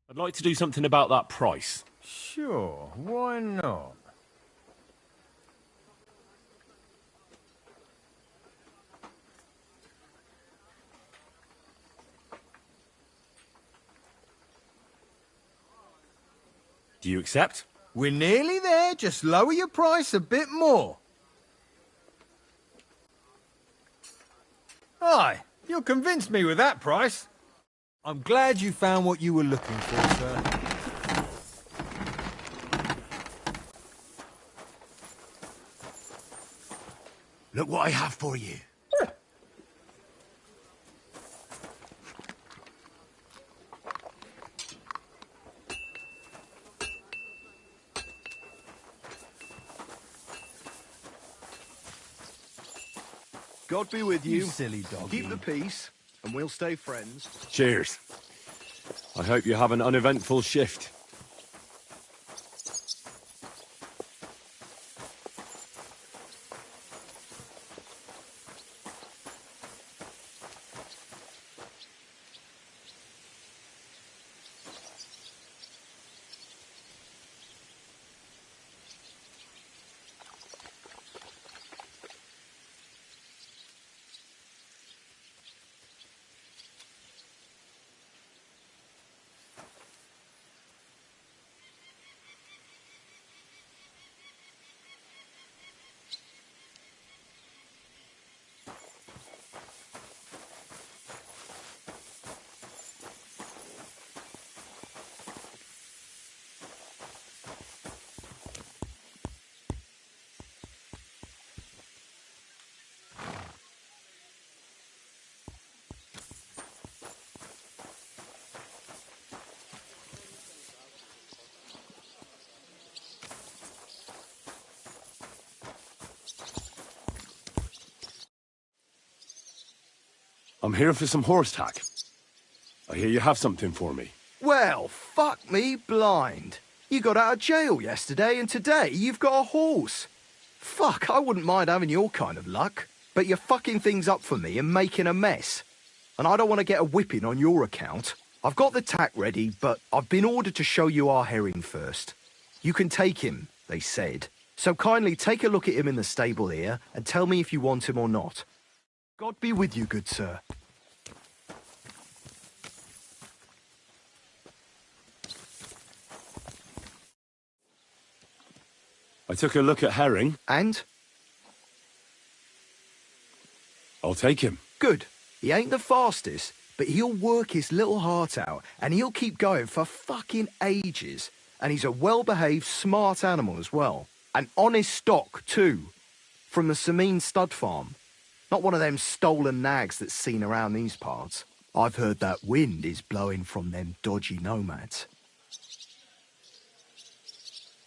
I'd like to do something about that price. Sure, why not? Do you accept? We're nearly there. Just lower your price a bit more. Aye, you'll convince me with that price. I'm glad you found what you were looking for, sir. Look what I have for you. God be with you. You silly doggy. Keep the peace, and we'll stay friends. Cheers. I hope you have an uneventful shift. I'm here for some horse tack. I hear you have something for me. Well, fuck me blind. You got out of jail yesterday, and today you've got a horse. Fuck, I wouldn't mind having your kind of luck. But you're fucking things up for me and making a mess. And I don't want to get a whipping on your account. I've got the tack ready, but I've been ordered to show you our herring first. You can take him, they said. So kindly take a look at him in the stable here and tell me if you want him or not. God be with you, good sir. I took a look at Herring. And? I'll take him. Good. He ain't the fastest, but he'll work his little heart out, and he'll keep going for fucking ages. And he's a well-behaved, smart animal as well. An honest stock, too. From the Sameen stud farm. Not one of them stolen nags that's seen around these parts. I've heard that wind is blowing from them dodgy nomads.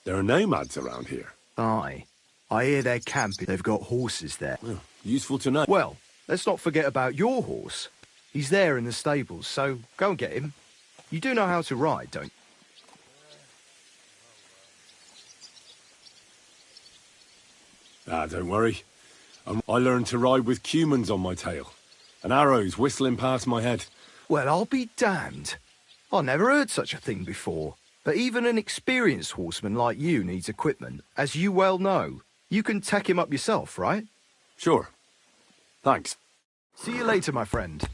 There are nomads around here. Aye. I hear they're camping. They've got horses there. Well, useful to know. Well, let's not forget about your horse. He's there in the stables, so go and get him. You do know how to ride, don't you? Don't worry. I learned to ride with cumans on my tail, and arrows whistling past my head. Well, I'll be damned. I never heard such a thing before. But even an experienced horseman like you needs equipment, as you well know. You can tack him up yourself, right? Sure. Thanks. See you later, my friend.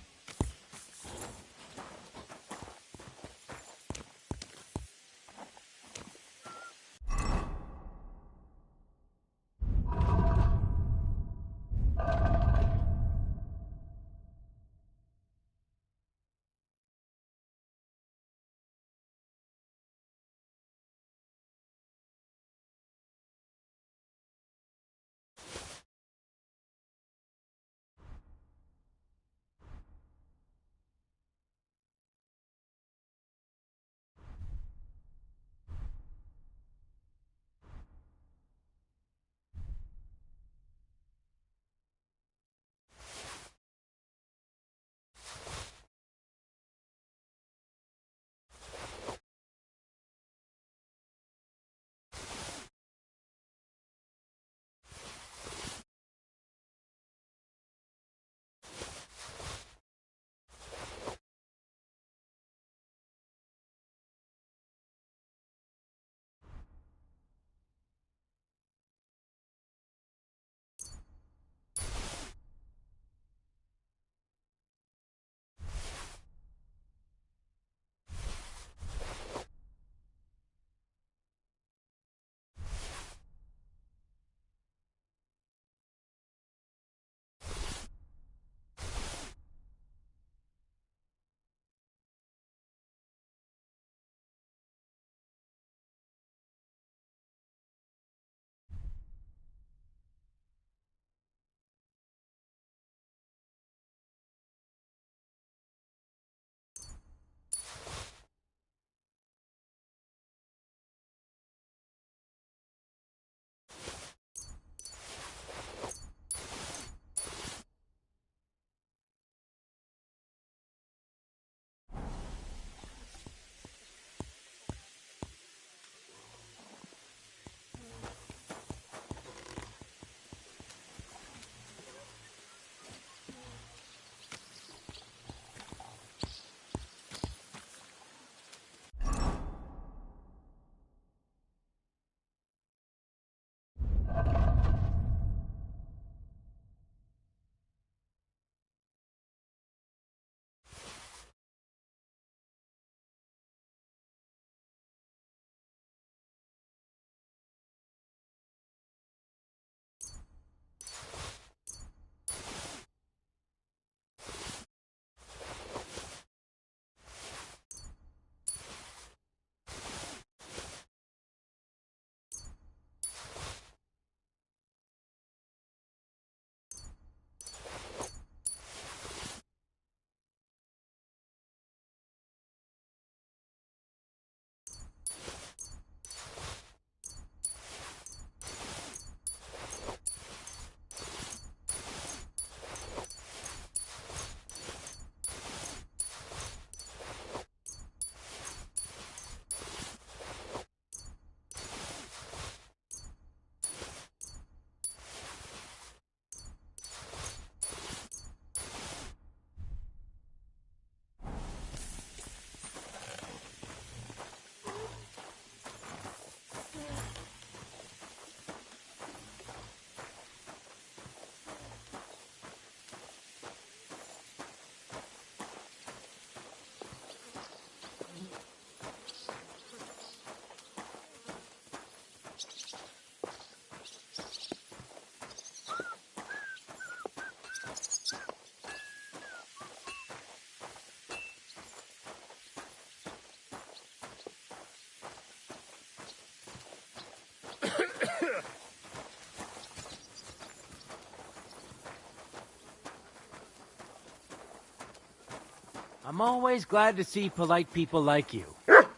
I'm always glad to see polite people like you.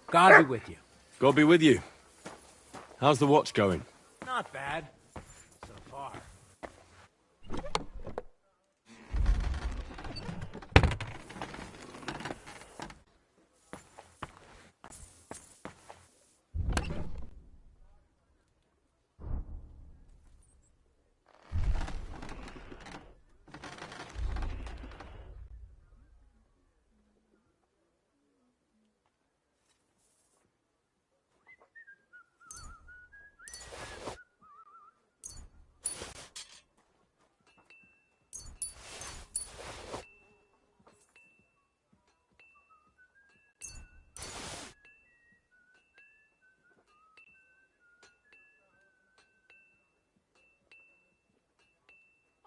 God be with you. God be with you. How's the watch going? Not bad. So far.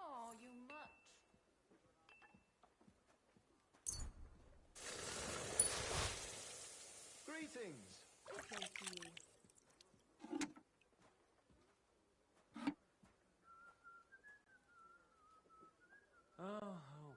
Oh, you mutt. Greetings. Good day to you. Oh, well.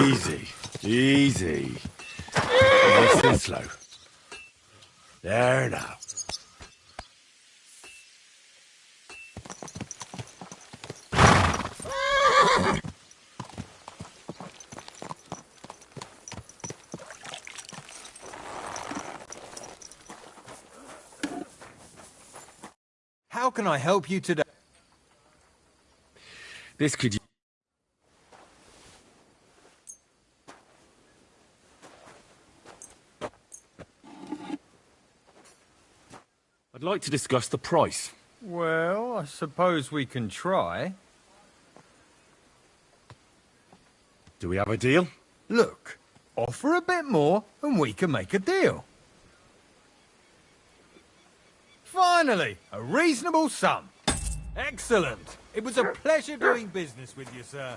Easy. Easy. Nice and slow. There now. How can I help you today? This could... I'd like to discuss the price. Well, I suppose we can try. Do we have a deal? Look, offer a bit more and we can make a deal. Finally, a reasonable sum. Excellent. It was a pleasure doing business with you, sir.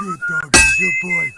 Good doggy, good boy.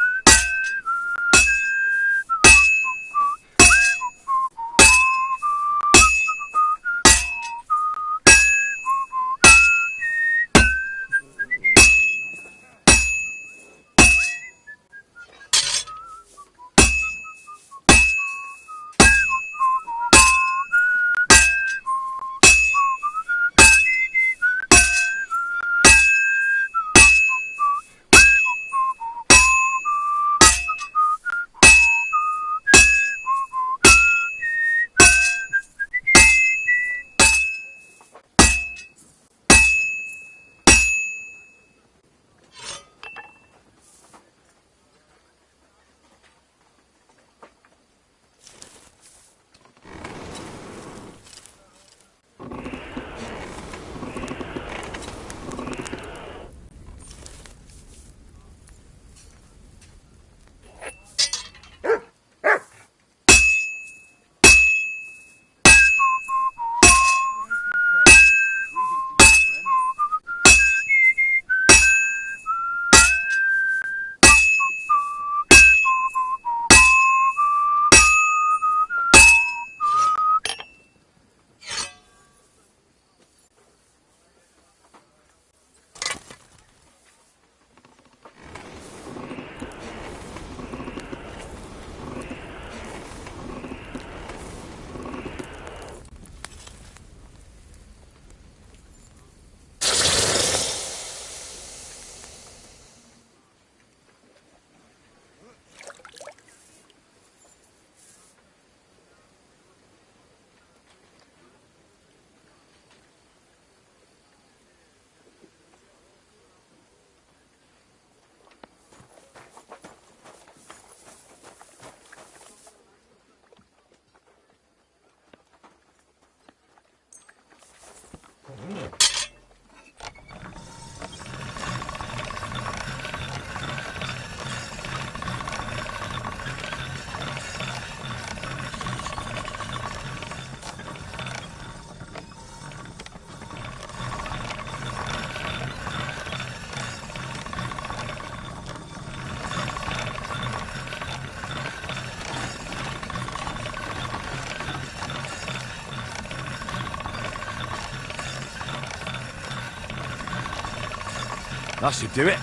That should do it.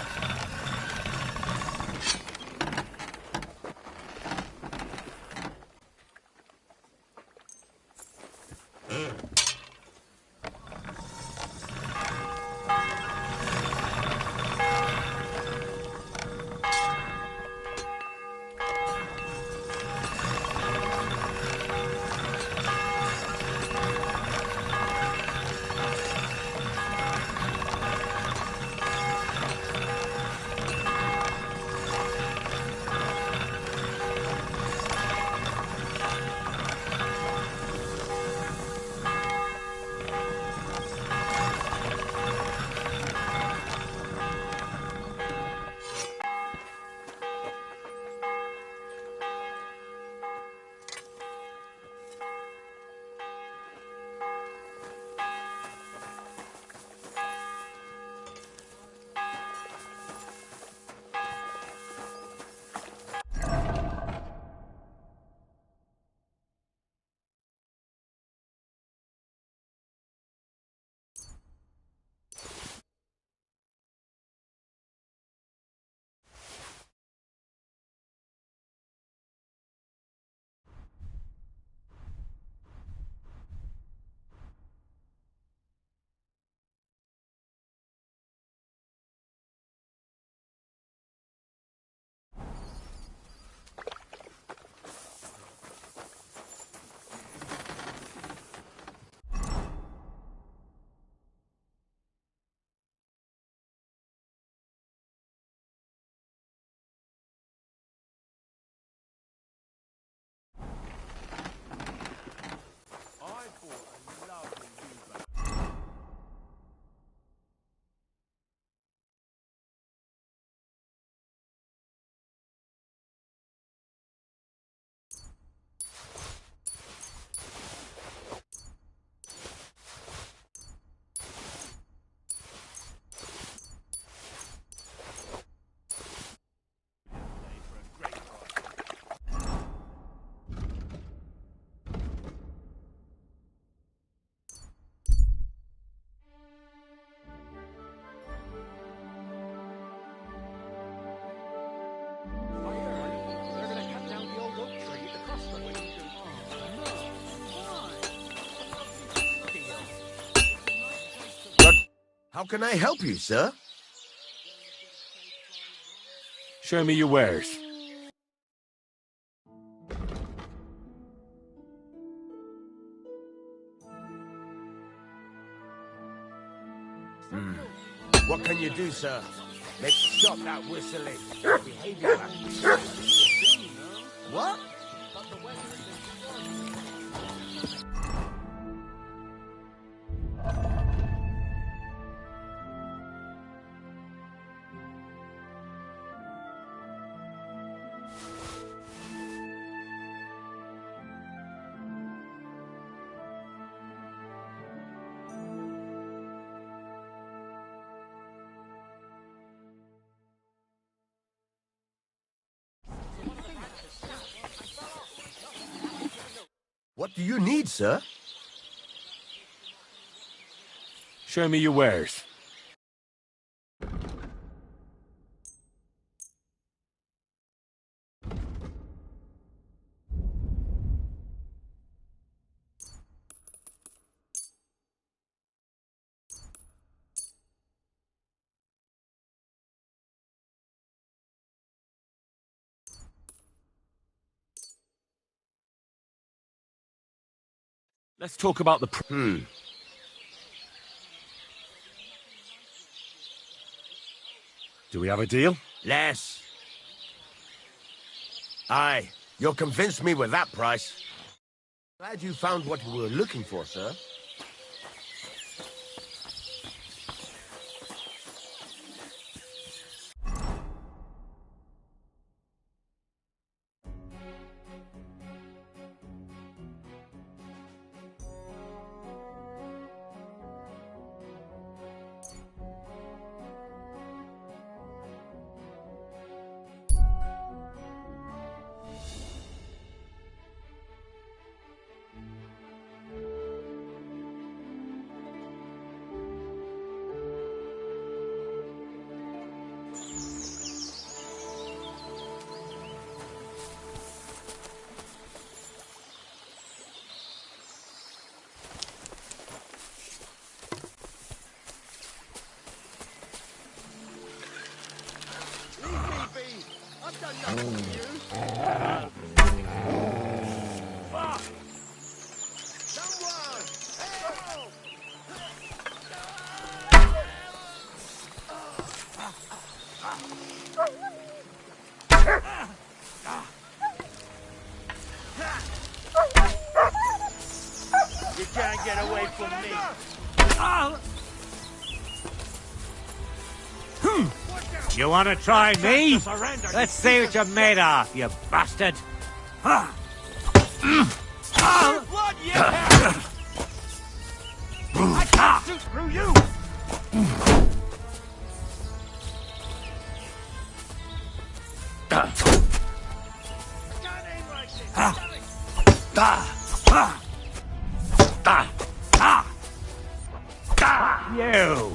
How can I help you, sir? Show me your wares. What can you do, sir? Let's stop that whistling. Behave yourself. What? What do you need, sir? Show me your wares. Let's talk about the... Do we have a deal? Less. Aye, you'll convince me with that price. Glad you found what you were looking for, sir. I've done nothing to you. Fuck! Someone! Help! You can't get away from me. You want to try me? Let's see what you're made of, you bastard. Blood, yeah! I can't shoot through you! You!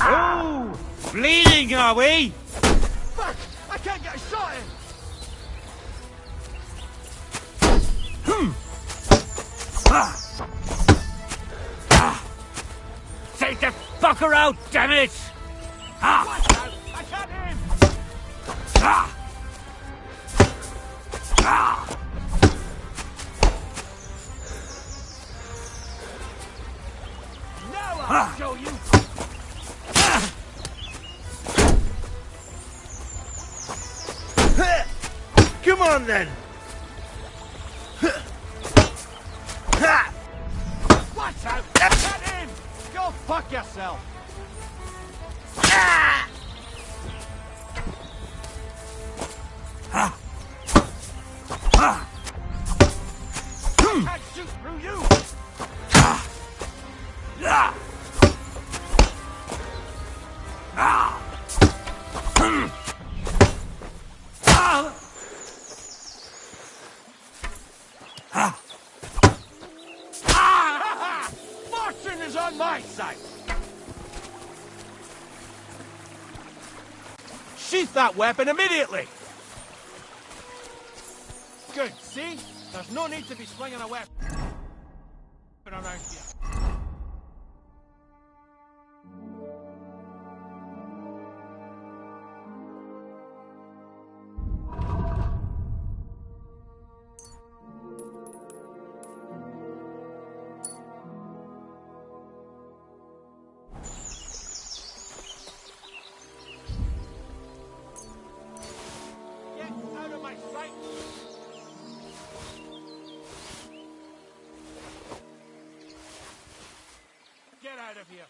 Oh! Bleeding, are we? Fuck! I can't get a shot in! Take the fucker out, damn it! I can't aim! Now I'll show you! Come on then! Watch out! Get in! Go fuck yourself! I can't shoot through you! on my side! Sheath that weapon immediately! Good, see? There's no need to be slinging a weapon around here. Get out of here.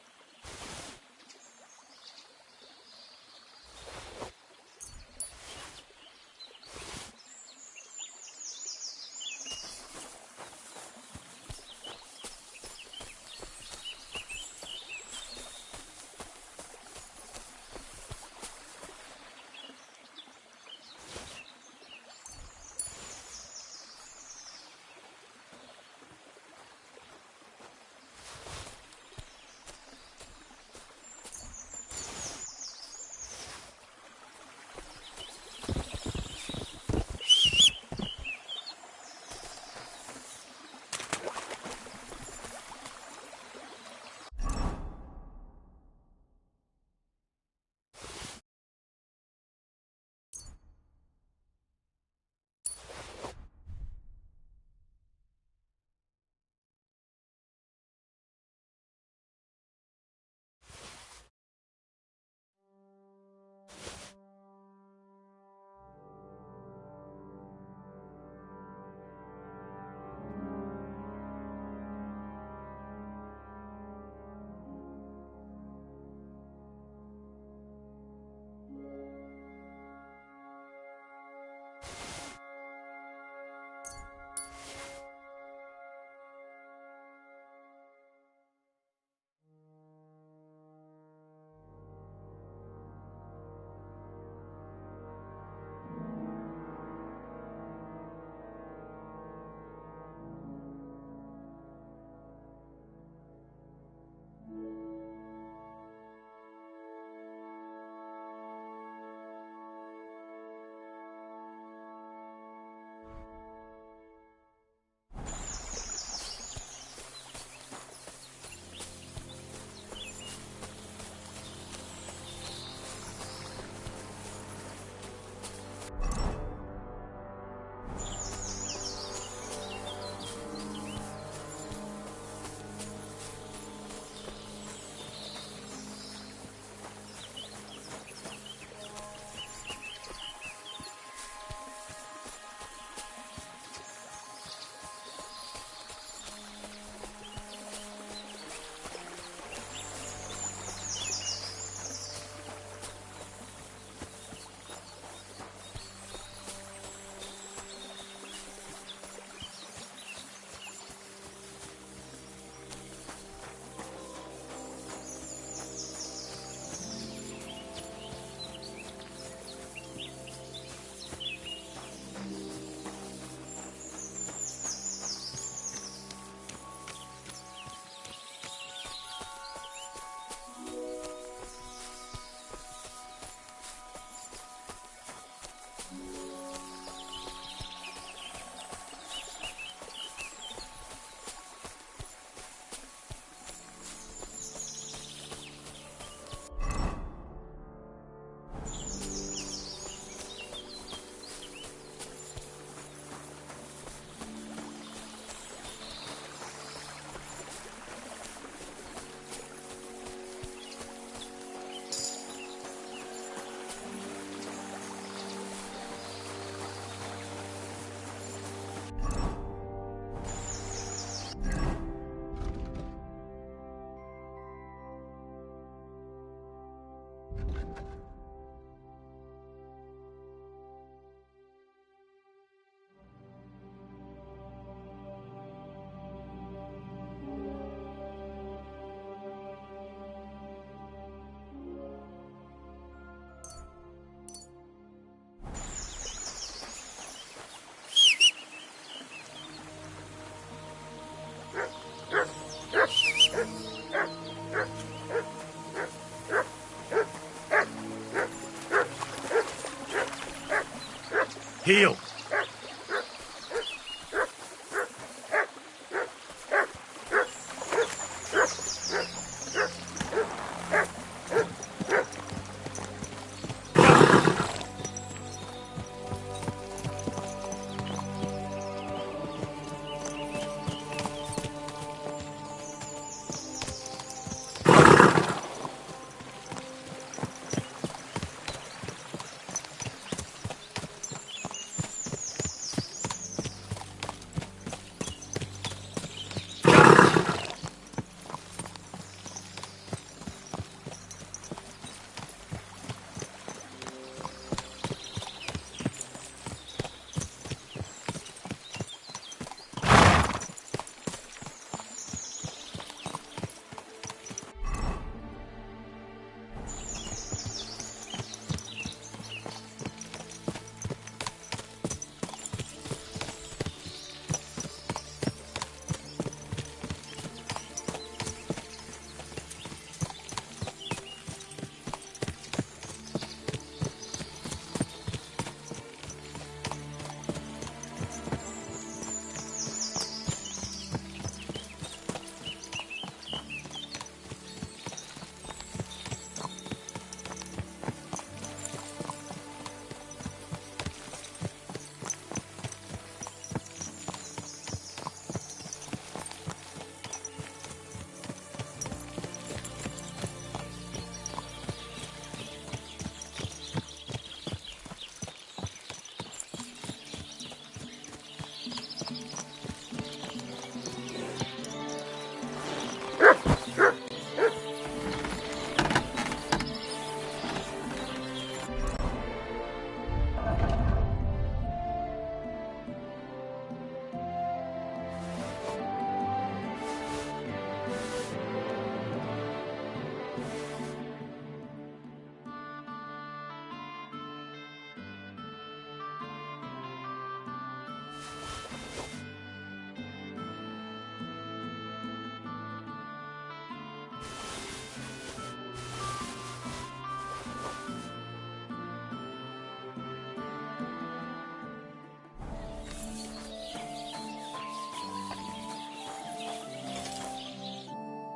Heel.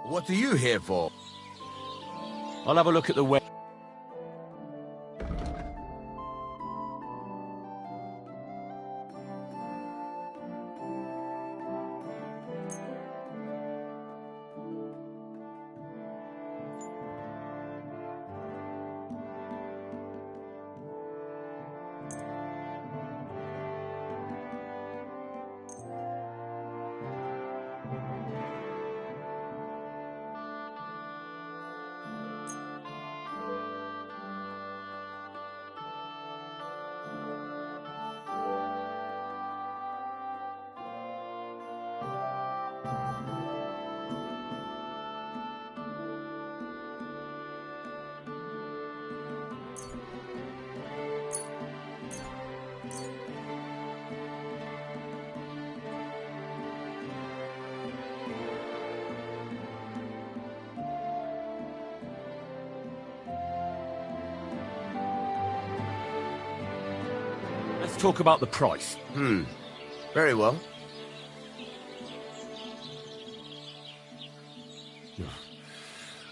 What are you here for? I'll have a look at the way. Let's talk about the price. Very well.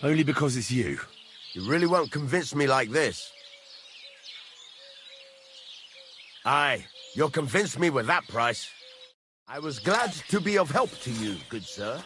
Only because it's you. You really won't convince me like this. Aye, you'll convince me with that price. I was glad to be of help to you, good sir.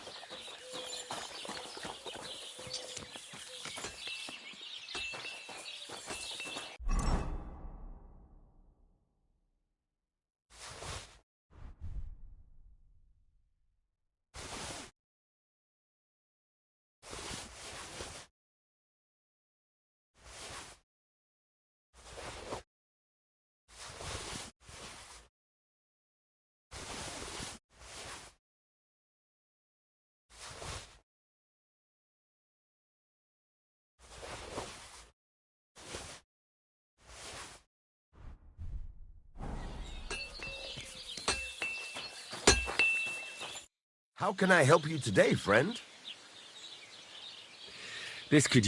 How can I help you today, friend? This could...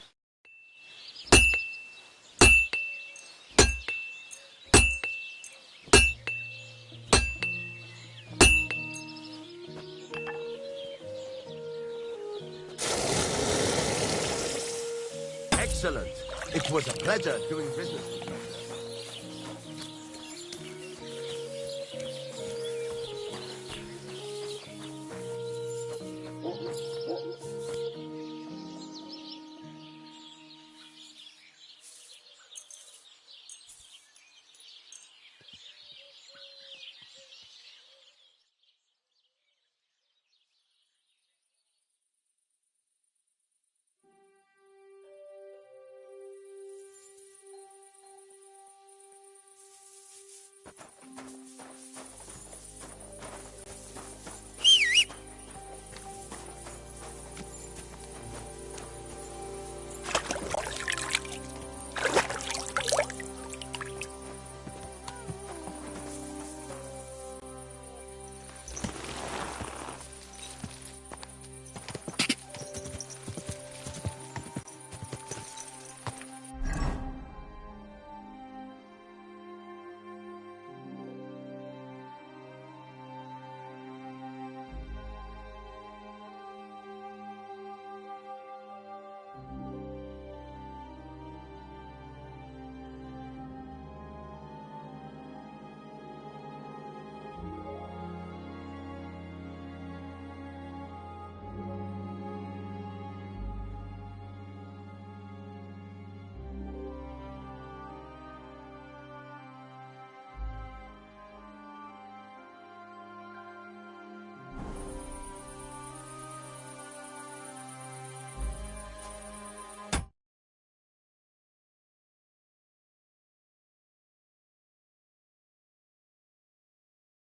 Excellent. It was a pleasure doing business with you.